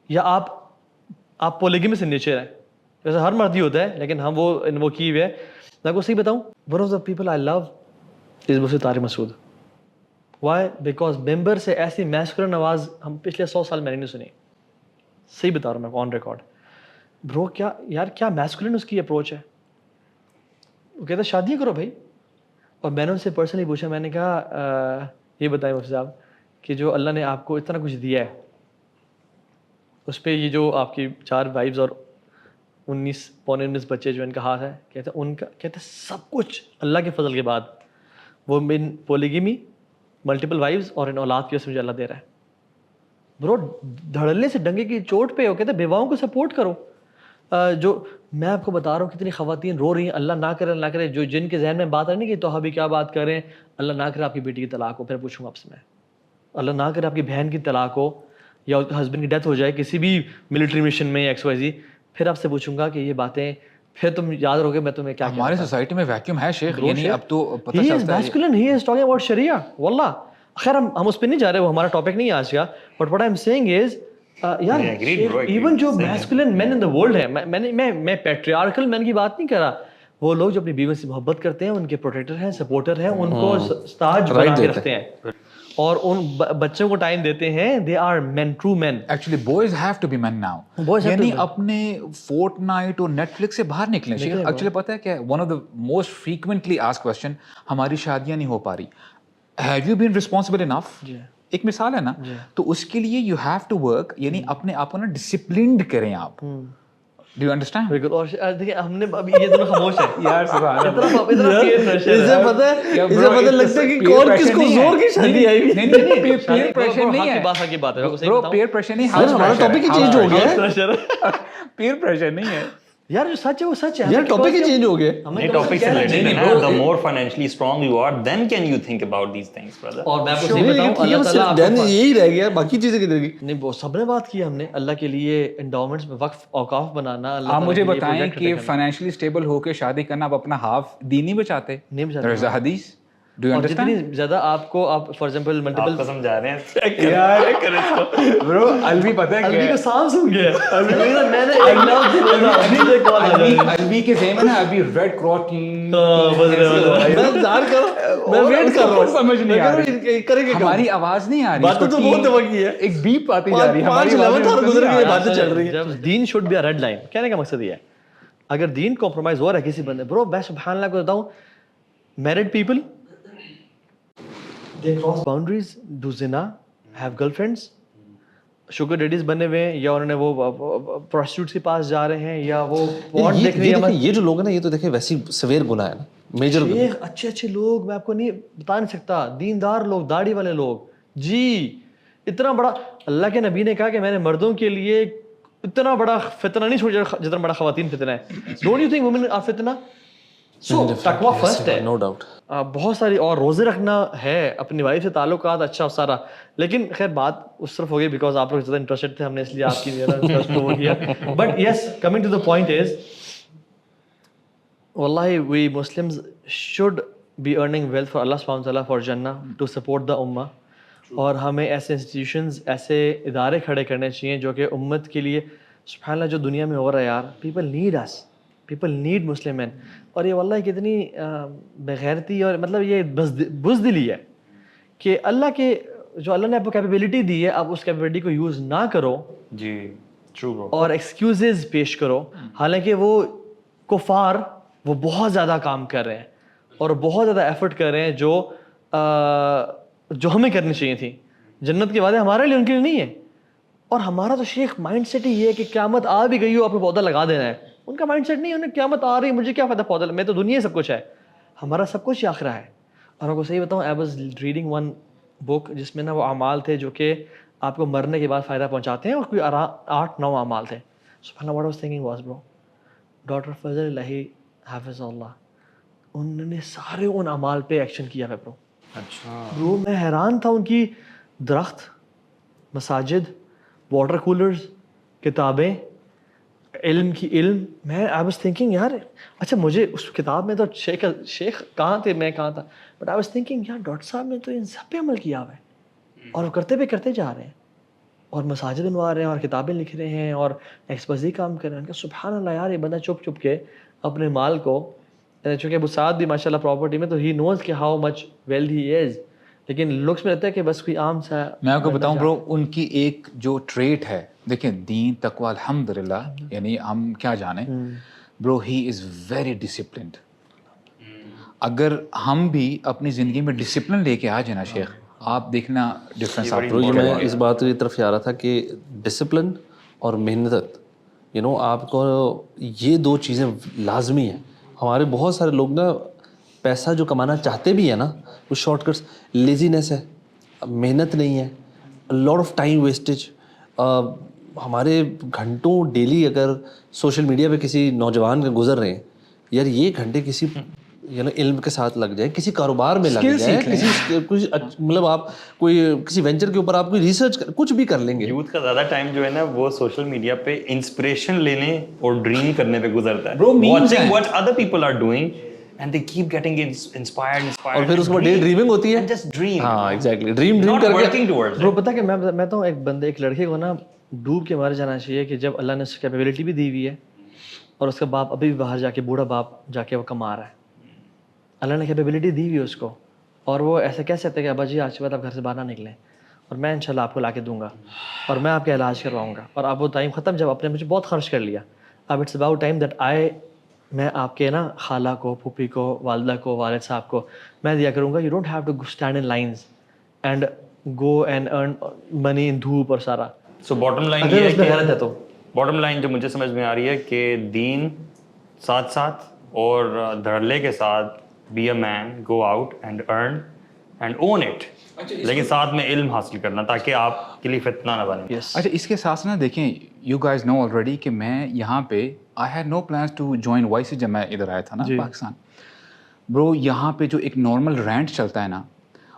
یا آپ پولیگمی سے نیچر ہے. ویسے ہر مرد ہی ہوتا ہے لیکن ہم وہ کی ہوئے. میں آپ کو صحیح بتاؤں, one of the people I love is مجھے طارق مسعود. وائی؟ بیکاز ممبر سے ایسی میسکولن آواز ہم پچھلے 100 سال میں نہیں سنی. صحیح بتا رہا ہوں میں آن ریکارڈ. برو کیا یار کیا میسکولن اس کی اپروچ ہے. وہ کہتا ہے شادی کرو بھائی. اور میں نے ان سے پرسنلی پوچھا, میں نے کہا یہ بتائیں مفتی صاحب کہ جو اللہ نے آپ کو اتنا کچھ دیا ہے اس پہ یہ جو آپ کی 4 وائفز اور 19 بچے جو ان کا ہاتھ ہے, کہتے ہیں ان کا کہتے ہیں سب کچھ اللہ کے فضل کے بعد وہ من پولیگیمی, ملٹیپل وائفز اور ان اولاد کی وجہ سے مجھے اللہ دے رہا ہے. برو دھڑلنے سے ڈنگے کی چوٹ پہ ہو, کہتے ہیں بیواؤں کو سپورٹ کرو. جو میں آپ کو بتا رہا ہوں کتنی خواتین رو رہی ہیں, اللہ نہ کرے اللہ کرے, جو جن کے ذہن میں بات آئی نہیں کہ تو ابھی کیا بات کر رہے ہیں, اللہ نہ کرے آپ کی بیٹی کی طلاق ہو. پھر پوچھوں گا آپ سے میں, اللہ نہ کرے آپ کی بہن کی طلاق ہو یا ہسبینڈ کی ڈیتھ ہو جائے کسی بھی ملٹری مشن میں ایکس وائی زی, پھر آپ سے پوچھوں گا کہ یہ باتیں پھر تم یاد رہو گے میں تمہیں کیا. ہماری سوسائٹی میں ویکیوم ہے شیخ, یعنی اب تو پتہ He is چلتا ہے. masculine, he is talking about Sharia. واللہ خیر ہم اس پہ نہیں جا رہے, وہ ہمارا ٹاپک نہیں ہے آج کا. But what I'm saying is یار ایون جو masculine man in the world ہے, میں پیٹریارکل مین کی بات نہیں کر رہا, وہ لوگ جو اپنی بیوی سے محبت کرتے ہیں, ان کے پروٹیکٹر ہیں, سپورٹر ہیں, ان کو تاج بنا کے رکھتے ہیں اور ان بچوں کو ٹائم دیتے ہیں. They are men, true men. Actually boys have to be men now, یعنی اپنے فورٹ نائٹ اور نیٹ فلکس سے باہر نکلیں. ایکچولی پتہ ہے کہ one of the most frequently asked question, ہماری شادیاں نہیں ہو پا رہی, have you been responsible enough? ایک مثال ہے نا, تو اس کے لیے یو ہیو ٹو ورک, یعنی اپنے آپ کو نا ڈسپلنڈ کریں آپ. Do you understand? بالکل. اور دیکھیں ہم نے ابھی یہ دونوں خاموش ہیں یار سبحان اللہ, اسے پتہ لگتا ہے کہ کون کس کو زور کی شادی آئی ہوئی. نہیں پیئر پریشر نہیں ہے بات کی بات ہے, برو, پیئر پریشر نہیں, ہمارا ٹاپک ہی چینج ہو گیا ہے. پیئر پریشر نہیں ہے یار, جو سچ ہے وہ سچ ہے. یار ٹاپک ہی چینج ہو گیا. یہ ٹاپک سے ریلیٹڈ ہے نا, the more financially strong you are, then can you think about these things, brother. اور میں آپ کو صحیح بتاؤں, اللہ تعالیٰ یہی رہ گیا, باقی چیزیں کدھر گئی؟ نہیں, وہ سب نے بات کی ہم نے اللہ کے لیے انڈاؤمنٹس میں وقف اوقاف بنانا. آپ مجھے بتائیں کہ فائنینشلی اسٹیبل ہو کے شادی کرنا, آپ اپنا ہاف دین نہیں بچاتے؟ نہیں بچاتے. There is a hadith. Do you understand? جتنی زیادہ آپ کو, آپ فار ایگزامپل ملٹیپل سمجھا رہے ہیں یار برو, الوی پتہ ہے الوی کیا کو سانس سن گیا. میں نے الوی کے سیم ہے نا, الوی ریڈ کراس میں ویٹ کر رہا ہوں, سمجھ نہیں آ رہی, کریں گے. ہماری آواز نہیں آ رہی, باتیں تو بہت دفعہ کی ہے, ایک بیپ آتی جا رہی ہے, ہماری گزر گئی باتیں چل رہی ہیں. جب دین should be a red line. کہنے کا مقصد یہ ہے, اگر دین کمپرومائز ہو رہا ہے کسی بندے, برو میں سبحان اللہ کو بتاؤں, married people they cross boundaries, do zina, have girlfriends, sugar daddies بنے ہوئے ہیں, یا انہوں نے وہ prostitutes کے پاس جا رہے ہیں, یا وہ porn دیکھ رہے ہیں. یہ جو لوگ ہیں نا, یہ تو دیکھیں ویسی سویر گناہ ہے نا, میجر گناہ. اچھے اچھے لوگ, میں آپ کو نہیں بتا نہیں سکتا, دیندار لوگ, داڑھی والے لوگ, جی اتنا بڑا اللہ کے نبی نے کہا کہ میں نے مردوں کے لیے اتنا بڑا فتنہ نہیں چھوڑا جتنا بڑا خواتین فتنہ ہے. Don't you think women are فتنہ؟ سو تقویٰ فرسٹ ہے, نو ڈاؤٹ. بہت ساری, اور روزے رکھنا ہے, اپنی وائف سے تعلقات اچھا سارا. لیکن خیر بات اس طرف ہو گئی بیکاز آپ لوگ زیادہ انٹرسٹڈ تھے, ہم نے اس لیے آپ کی وہ کیا. But yes, coming to the point is, واللہ we Muslims should be earning wealth for اللہ سبحانہ وتعالیٰ فار جنہ ٹو سپورٹ دا امہ. اور ہمیں ایسے انسٹیٹیوشنز, ایسے ادارے کھڑے کرنے چاہیے جو کہ امت کے لیے, سبحان اللہ جو دنیا میں ہو رہا ہے یار, پیپل نیڈ اس, پیپل نیڈ مسلم مین. اور یہ واللہ کتنی بغیرتی اور مطلب یہ بزدلی ہے کہ اللہ کے جو اللہ نے آپ کو کیپیبلٹی دی ہے, آپ اس کیپیبلٹی کو یوز نہ کرو. جی ٹرو. اور ایکسکیوزز پیش کرو, حالانکہ وہ کفار وہ بہت زیادہ کام کر رہے ہیں اور بہت زیادہ ایفرٹ کر رہے ہیں جو ہمیں کرنی چاہیے تھی. جنت کے وعدے ہمارے لیے, ان کے لیے نہیں ہے. اور ہمارا تو شیخ مائنڈ سیٹ ہی یہ ہے کہ قیامت آ بھی گئی ہو, آپ کو پودا لگا دینا ہے. ان کا مائنڈ سیٹ نہیں, انہیں قیامت آ رہی, مجھے کیا فائدہ پودا, میں تو دنیا سب کچھ ہے, ہمارا سب کچھ ہی آخرہ ہے. اور آپ کو صحیح بتاؤں, I was reading one book جس میں نا وہ اعمال تھے جو کہ آپ کو مرنے کے بعد فائدہ پہنچاتے ہیں, اور کوئی 8-9 اعمال تھے. سبحان اللہ, واٹ واز تھنکنگ واز برو, ڈاکٹر فضل الہی حافظ اللہ, انہوں نے سارے ان اعمال پہ ایکشن کیا ہے برو. اچھا برو میں حیران تھا, ان کی درخت, مساجد, واٹر کولرز, کتابیں, علم کی علم. میں آئی واز تھنکنگ یار, اچھا مجھے اس کتاب میں تو شیخ کہاں تھے, میں کہاں تھا, بٹ آئی واز تھنکنگ یار ڈاکٹر صاحب نے تو ان سب پہ عمل کیا ہوا ہے, اور وہ کرتے جا رہے ہیں, اور مساجد بنوا رہے ہیں, اور کتابیں لکھ رہے ہیں, اور ایکسپرزی کام کر رہے ہیں. سبحان اللہ یار, یہ بندہ چپ کے اپنے مال کو, چونکہ ابو سعد بھی ماشاء اللہ پراپرٹی میں, تو ہی نوز کہ ہاؤ مچ ویل ہی از, لیکن لکس میں رہتا ہے کہ بس کوئی عام سا. میں آپ کو بتاؤں برو, ان کی ایک جو ٹریٹ ہے, دیکھیں دین تقوی الحمدللہ, یعنی ہم کیا جانیں برو, ہی از ویری ڈسپلنڈ. اگر ہم بھی اپنی زندگی میں ڈسپلن لے کے آ جائیں نا شیخ, آپ دیکھنا ڈفرینس. یہ میں اس بات کی طرف آ رہا تھا کہ ڈسپلن اور محنت, آپ کو یہ دو چیزیں لازمی ہیں. ہمارے بہت سارے لوگ نا پیسہ جو کمانا چاہتے بھی ہیں نا, وہ شارٹ کٹس, لیزینس ہے, محنت نہیں ہے, لاٹ آف ٹائم ویسٹیج. ہمارے گھنٹوں ڈیلی اگر سوشل میڈیا پہ کسی نوجوان کے گزر رہے ہیں, یار یہ گھنٹے کسی علم کے ساتھ لگ جائیں, کسی کاروبار میں لگ جائیں, کسی مطلب آپ کوئی کسی وینچر کے اوپر آپ کوئی ریسرچ کچھ بھی کر لیں گے. یوتھ کا زیادہ ٹائم جو ہے نا وہ سوشل میڈیا پہ انسپریشن لینے اور ڈریم کرنے پہ گزرتا ہے. Watching what other people are doing and they keep getting inspired, اور پھر اس کو ڈے ڈریمنگ ہوتی ہے. Just dream. ہاں ایگزیکٹلی, ڈریم کر کے. برو پتہ کہ میں تو ایک لڑکے کو نا ڈوب کے مر جانا چاہیے کہ جب اللہ نے اس کی کیپیبلٹی بھی دی ہوئی ہے اور اس کا باپ ابھی بھی باہر جا کے, بوڑھا باپ جا کے وہ کما رہا ہے. اللہ نے کیپیبلٹی دی ہوئی ہے اس کو, اور وہ ایسا کہہ سکتے کہ ابا جی آج کے بعد آپ گھر سے باہر نہ نکلیں اور میں انشاءاللہ آپ کو لا کے دوں گا اور میں آپ کا علاج کرواؤں گا. اور آپ وہ ٹائم ختم جب آپ نے مجھے بہت خرچ کر لیا, اب اٹس اباؤٹ ٹائم دیٹ میں آپ کے نا خالہ کو, پھوپھی کو, والدہ کو, والد صاحب کو میں دیا کروں گا. You don't have to stand in lines and go and earn money in دھوپ اور سارا. سو باٹم لائن یہ ہے کہ غلط ہے, تو باٹم لائن جو مجھے سمجھ میں آ رہی ہے کہ دین ساتھ ساتھ اور دھڑلے کے ساتھ be a man, go out and earn and own it, لیکن ساتھ میں علم حاصل کرنا تاکہ آپ کے لیے فتنہ نہ بنے. اچھا اس کے ساتھ نا دیکھیں, یو گائز نو آلریڈی کہ میں یہاں پہ I had no plans to join Vice جب میں ادھر آیا تھا نا پاکستان. برو یہاں پہ جو ایک نارمل رینٹ چلتا ہے نا,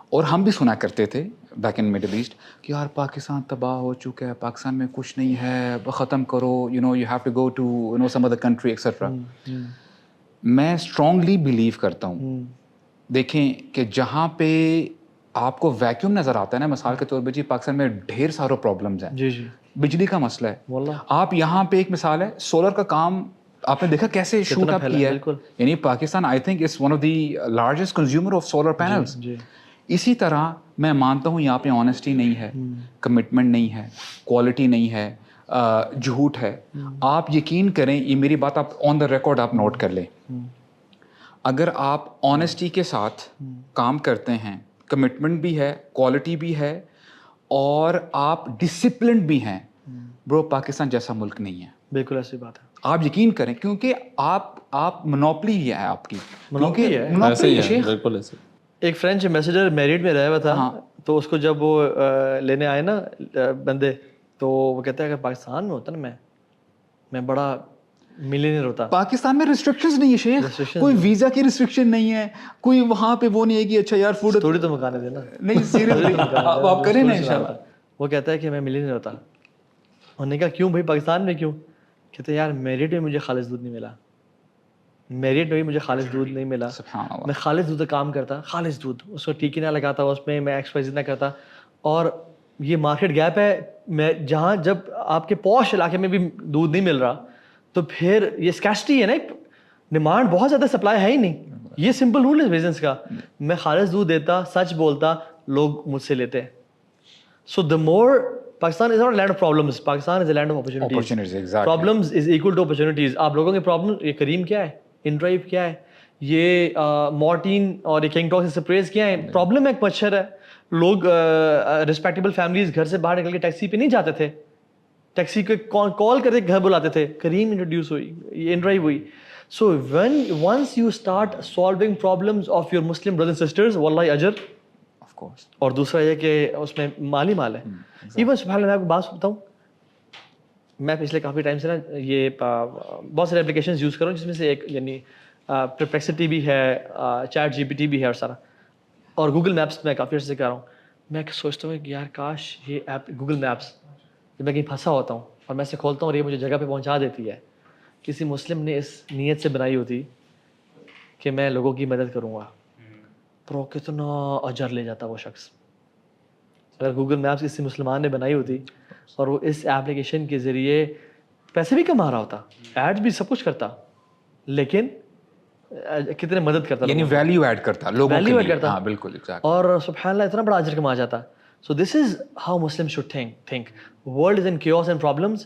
اور ہم بھی سنا کرتے تھے بیک ان مڈل ایسٹ کہ یار پاکستان تباہ ہو چکا ہے, پاکستان میں کچھ نہیں ہے, ختم کرو, you have to go to some other country etcetera. میں اسٹرانگلی بلیو کرتا ہوں, دیکھیں کہ جہاں پہ آپ کو ویکیوم نظر آتا ہے نا, مثال کے طور پہ جی پاکستان میں ڈھیر سارے پرابلمز ہیں. جی جی, بجلی کا مسئلہ ہے. آپ یہاں پہ ایک مثال ہے, سولر کا کام آپ نے دیکھا کیسے شوٹ اپ کیا ہے, یعنی Pakistan I think is one of the largest consumer of solar panels. اسی طرح میں مانتا ہوں یہاں پہ آنیسٹی نہیں ہے, کمٹمنٹ نہیں ہے, کوالٹی نہیں ہے, جھوٹ ہے. آپ یقین کریں, یہ میری بات آپ آن دا ریکارڈ آپ نوٹ کر لیں, اگر آپ آنیسٹی کے ساتھ کام کرتے ہیں, کمٹمنٹ بھی ہے, کوالٹی بھی ہے, اور آپ ڈسپلنڈ بھی ہیں, برو پاکستان جیسا ملک نہیں ہے. بالکل ایسی بات ہے, آپ یقین کریں, کیونکہ آپ منوپلی ہی ہے آپ کی, منوپلی ہے. بالکل ایسے. ایک فرینچ ایمبیسڈر میرٹ میں رہا ہوا تھا, تو اس کو جب وہ لینے آئے نا بندے, تو وہ کہتا ہے اگر پاکستان میں ہوتا نا میں بڑا ملینئر ہوتا. پاکستان میں ریسٹرکشنز نہیں ہے شیخ, کوئی ویزا کی ریسٹرکشن نہیں ہے, کوئی وہاں پہ وہ نہیں ہے کہ اچھا یار فوڈ تھوڑی تو مکانے دینا, نہیں سیریسلی آپ کریں نا انشاءاللہ. وہ کہتا ہے کہ میں ملینئر ہوتا. انہوں نے کہا کیوں بھائی پاکستان میں کیوں؟ کہتے یار میرٹ میں مجھے خالص دودھ نہیں ملا, میرٹ میں بھی مجھے خالص دودھ نہیں ملا. میں خالص دودھ کام کرتا, خالص دودھ, اس کو ٹیکی نہ لگاتا, اس میں ایکسرسائز نہ کرتا. اور یہ مارکیٹ گیپ ہے, میں جہاں جب آپ کے پوش علاقے میں بھی دودھ نہیں مل رہا, تو پھر یہ اسکیسٹی ہے نا, ڈیمانڈ بہت زیادہ, سپلائی ہے ہی نہیں. یہ سمپل رول ہے بزنس کا. میں خالص دودھ دیتا, سچ بولتا, لوگ مجھ سے لیتے. So the more Pakistan is not land of problems, Pakistan is a land of opportunities. Problems is equal to opportunities. آپ لوگوں کے پرابلم, یہ کریم کیا ہے, ان ڈرائیو کیا ہے, یہ مارٹین اور یہ کنگ ٹاکس اسپریز کیا ہے, پرابلم ایک مچھر ہے. لوگ ریسپیکٹیبل فیملیز گھر سے باہر نکل کے ٹیکسی پہ نہیں جاتے تھے, ٹیکسی کو کال کر کے گھر بلاتے تھے. کریم انٹروڈیوس ہوئی, یہ ان ڈرائیو ہوئی. So once you start solving problems of your Muslim brothers and sisters, واللہ اجر. اور دوسرا یہ کہ اس میں مالی مال ہے. ایون سبحان اللہ, میں آپ کو بات بتاؤں, میں پچھلے کافی ٹائم سے نا یہ بہت سارے اپلیکیشنز یوز کر رہا ہوں, جس میں سے ایک یعنی پرپلیکسٹی بھی ہے, چیٹ جی پی ٹی بھی ہے, اور سارا, اور گوگل میپس میں کافی عرصے سے کر رہا ہوں. میں سوچتا ہوں کہ یار کاش یہ ایپ گوگل میپس, جب میں کہیں پھنسا ہوتا ہوں اور میں اسے کھولتا ہوں اور یہ مجھے جگہ پہ پہنچا دیتی ہے, کسی مسلم نے اس نیت سے بنائی ہوتی کہ میں لوگوں کی مدد کروں گا, پرو کتنا اجر لے جاتا وہ شخص. اگر گوگل میپس کسی مسلمان نے بنائی ہوتی اور وہ اس ایپلیکیشن کے ذریعے پیسے بھی کما رہا ہوتا, ایڈز بھی سب کچھ کرتا, لیکن کتنے مدد کرتا یعنی ویلیو ایڈ کرتا لوگوں کے ویلیو ایڈ لیے. کرتا ہاں بالکل ایگزیکٹ. اور سبحان اللہ اتنا بڑا اجر کما جاتا. So this is how Muslim should think. World is in chaos and problems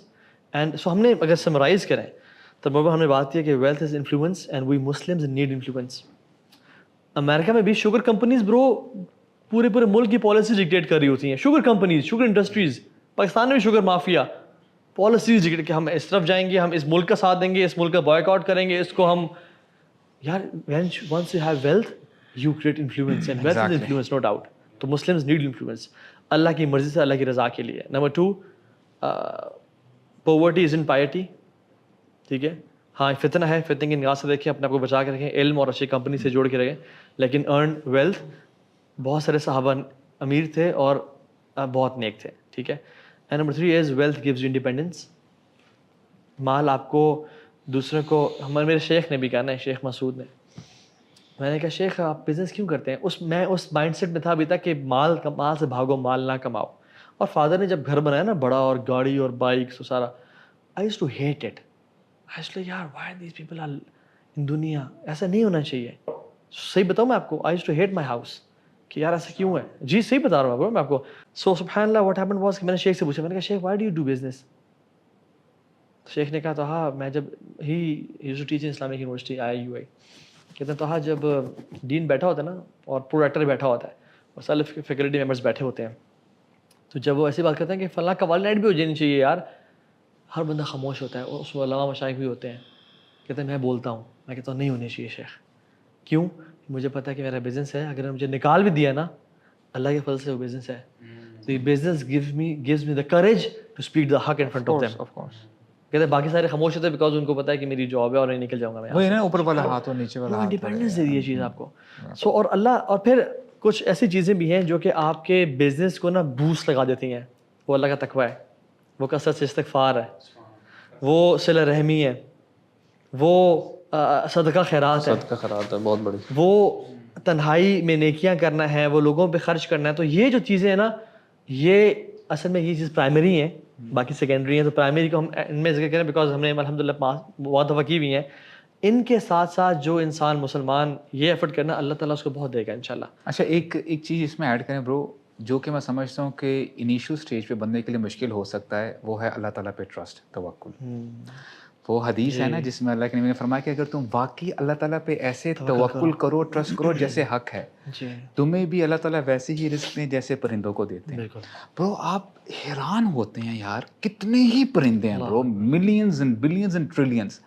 and so ہم نے اگر سمرائز کریں تو ہم نے بات کی کہ wealth is influence and we Muslims need influence. امریکہ میں بھی شوگر کمپنیز برو پورے ملک کی پالیسیز ڈکٹیٹ کر رہی ہوتی ہیں. Sugar companies, sugar industries. Pakistan میں بھی شوگر مافیا پالیسیز ڈکٹیٹ کہ ہم اس طرف جائیں گے, ہم اس ملک کا ساتھ دیں گے, اس ملک کا بائیک آؤٹ کریں گے, اس کو ہم. یار once you have wealth you create influence and wealth is influence no doubt. تو Muslims need influence اللہ کی مرضی سے, اللہ کی رضا کے لیے. Number 2 poverty isn't piety. ٹھیک ہے, ہاں فتنہ ہے, فتنے کی نگاہ سے دیکھیں, اپنے آپ کو بچا کے رکھیں, علم اور اچھی کمپنی سے جوڑ کے رکھیں, لیکن ارن ویلتھ. بہت سارے صحابہ امیر تھے اور بہت نیک تھے. ٹھیک ہے. And number 3 is wealth gives you independence. مال آپ کو دوسرے کو, ہمارے میرے شیخ نے بھی کہا نا, شیخ مسعود نے, میں نے کہا شیخ آپ بزنس کیوں کرتے ہیں؟ میں اس مائنڈ سیٹ میں تھا ابھی تک کہ مال سے بھاگو, مال نہ کماؤ. اور فادر نے جب گھر بنایا نا بڑا, اور گاڑی اور بائکس اور سارا, I used to hate it. I used to یار why these people are in دنیا, ایسا نہیں ہونا چاہیے. صحیح بتاؤں میں آپ کو, I used to hate my house کہ یار ایسا کیوں ہے. جی صحیح بتا رہا ہوں میں آپ کو. سو سبحان اللہ واٹ ہیپنڈ واز کہ میں نے شیخ سے پوچھا, میں نے کہا شیخ why do you do business? شیخ نے کہا تو ہاں میں جب he use to teach in Islamic university IIUI, کہتے ہیں تو ہاں جب ڈین بیٹھا ہوتا ہے نا اور پروڈکٹر بیٹھا ہوتا ہے اور سارے فیکلٹی ممبرس بیٹھے ہوتے ہیں, تو جب وہ ایسی بات کرتے ہیں کہ فلاں قوالی نائٹ بھی ہو جانی چاہیے یار, ہر بندہ خاموش ہوتا ہے, اور اس میں علماء مشائخ بھی ہوتے ہیں. کہتے ہیں میں بولتا ہوں, میں کہتا ہوں نہیں ہونی چاہیے شیخ. کیوں؟ مجھے پتہ ہے کہ میرا بزنس ہے, اگر مجھے نکال بھی دیا نا اللہ کے فضل سے وہ بزنس ہے. تو یہ business gives me the courage to speak the haq in front of them. Of course. کہتے ہیں باقی سارے خاموش ہوتے ہیں بیکاز ان کو پتا ہے کہ میری جاب ہے اور نہیں نکل جاؤں گا میں. وہی نا, اوپر والا ہاتھ اور نیچے والا ہاتھ. انڈیپینڈنس دے دی یہ چیز آپ کو. سو اور اللہ, اور پھر کچھ ایسی چیزیں بھی ہیں جو کہ آپ کے بزنس کو نا بوسٹ لگا دیتی ہیں. وہ اللہ کا تقوی ہے, وہ کثرت سے استغفار ہے, وہ صلہ رحمی ہے, وہ صدقہ خیرات ہے, صدقہ خیرات ہے بہت بڑی, وہ تنہائی میں نیکیاں کرنا ہے, وہ لوگوں پہ خرچ کرنا ہے. تو یہ جو چیزیں ہیں نا, یہ اصل میں یہ چیز پرائمری ہیں, باقی سیکنڈری ہیں. تو پرائمری کو ہم ان میں ذکر کریں بیکاز ہم نے الحمدللہ بہت دفعہ کی ہوئی ہیں. ان کے ساتھ ساتھ جو انسان مسلمان یہ ایفرٹ کرنا, اللہ تعالیٰ اس کو بہت دے گا انشاءاللہ. اچھا ایک چیز اس میں ایڈ کریں برو, جو کہ میں سمجھتا ہوں کہ انیشیل سٹیج پہ بندے کے لیے مشکل ہو سکتا ہے, وہ ہے اللہ تعالیٰ پہ ٹرسٹ, توکل. وہ حدیث ہے نا جس میں اللہ کے نبی نے فرمایا کہ اگر تم واقعی اللہ تعالیٰ پہ ایسے توکل کرو, ٹرسٹ کرو جیسے حق ہے, تمہیں بھی اللہ تعالیٰ ویسے ہی رزق دیں جیسے پرندوں کو دیتے ہیں. برو آپ حیران ہوتے ہیں یار, کتنے ہی پرندے ہیں برو, millions and billions and trillions.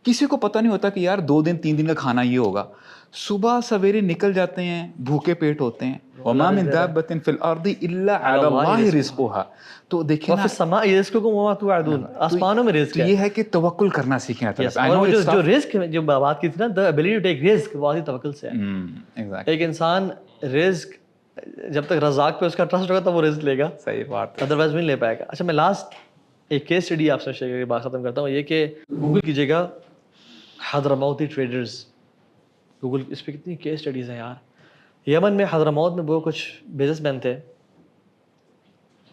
کسی کو پتہ نہیں ہوتا کہ یار 2 دن 3 دن کا کھانا یہ ہوگا. صبح سویرے نکل جاتے ہیں, بھوکے پیٹ ہوتے ہیں. وما من دابة في الارض الا على الله رزقها. تو دیکھیں نا, السماء رزقكم وما توعدون, آسمانوں میں رزق ہے. یہ ہے کہ توکل کرنا سیکھیں. اور جو رزق جو بات کی تھی نا, the ability to take risk, وہ توکل سے ہے. ایک انسان رزق جب تک رزاق پہ اس کا ٹرسٹ ہوگا تو وہ رزق لے گا, صحیح بات, ادروائز نہیں لے پائے گا. اچھا میں لاسٹ ایک کیس اسٹڈی آپ سے شیئر کر کے بات ختم کرتا ہوں. یہ کہ گوگل کیجیے گا حضرموتی ٹریڈرز, گوگل اس پہ کتنی کیس اسٹڈیز ہیں یار. یمن میں حضرموت میں وہ کچھ بزنس مین تھے,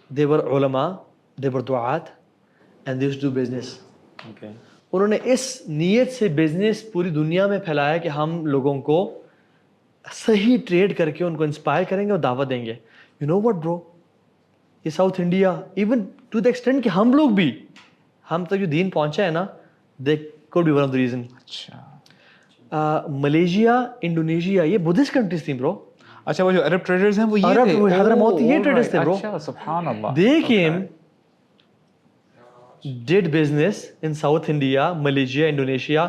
they were علماء, they were دعات and they used to do business. انہوں نے اس نیت سے بزنس پوری دنیا میں پھیلایا کہ ہم لوگوں کو صحیح ٹریڈ کر کے ان کو انسپائر کریں گے اور دعوت دیں گے. یو نو واٹ برو, یہ South India even to the extent کہ ہم لوگ بھی, ہم تک جو دین پہنچا ہے نا, they could be one of the reason. اچھا ملیشیا, انڈونیشیا, یہ بدھسٹ کنٹریز تھیں برو. اچھا وہ جو عرب ٹریڈرز ہیں وہ یہ تھے, حضرموتی یہ ٹریڈرز تھے برو. اچھا سبحان اللہ. They came, did business in South India, Malaysia, Indonesia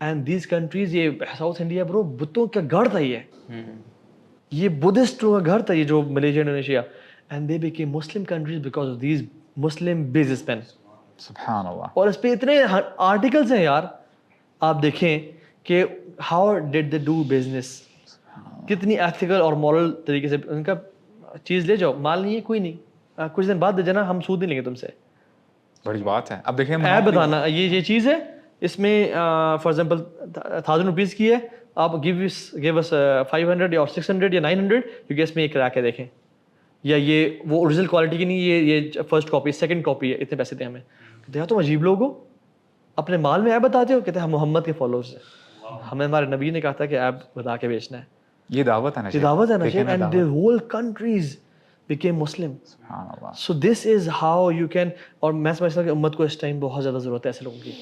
and these countries. یہ South India برو بتوں کا گھر تھا, یہ بدھسٹوں کا گھر تھا یہ جو Malaysia Indonesia, and they became Muslim countries because of these Muslim businessmen. سبحان اللہ. اور اس پہ اتنے آرٹیکلس ہیں یار, آپ دیکھیں کہ how did they do business, کتنی ایتھیکل اور مورل طریقے سے. ان کا چیز لے جاؤ, مال نہیں ہے کوئی نہیں, کچھ دن بعد دے جانا, ہم سود نہیں لیں گے تم سے. بڑی بات ہے. اب دیکھیں ایپ بتانا یہ چیز ہے, اس میں فار ایگزامپل 1000 روپیز کی ہے, آپ گیو اس 500 یا 600 یا 900, کیونکہ اس میں یہ کرا کے دیکھیں, یا یہ وہ اوریجنل کوالٹی کی نہیں, یہ فرسٹ کاپی, سیکنڈ کاپی ہے, اتنے پیسے دیں ہمیں. کہتے ہیں تم عجیب لوگ ہو, اپنے مال میں ایپ بتاتے ہو. کہتے ہیں ہم محمد کے فالوورز ہیں. ہمیں ہمارے نبی نے کہا تھا کہ ایپ بتا کے بیچنا ہے. یہ دعوت ہے نا یہ دعوت ہے نا شیخ, and the whole countries became Muslim. سبحان اللہ. So this is how you can, اور میں سمجھتا ہوں کہ امت کو اس ٹائم بہت زیادہ ضرورت ہے ایسے لوگوں کی.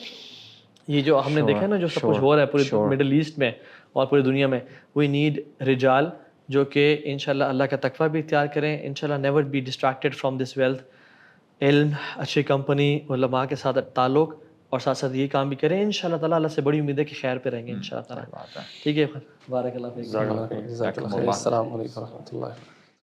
یہ جو ہم نے دیکھا ہے نا جو سب کچھ ہو رہا ہے پورے مڈل ایسٹ میں اور پوری دنیا میں, we need رجال جو کہ انشاءاللہ اللہ کا تقویٰ بھی اختیار کریں, انشاءاللہ never be distracted from this wealth, علم, اچھی کمپنی, علماء کے ساتھ تعلق, اور ساتھ ساتھ یہ کام بھی کریں. انشاءاللہ تعالیٰ اللہ سے بڑی امید ہے کہ خیر پہ رہیں گے انشاءاللہ تعالیٰ. ٹھیک ہے, بارک اللہ فیک. السلام علیکم و رحمۃ اللہ.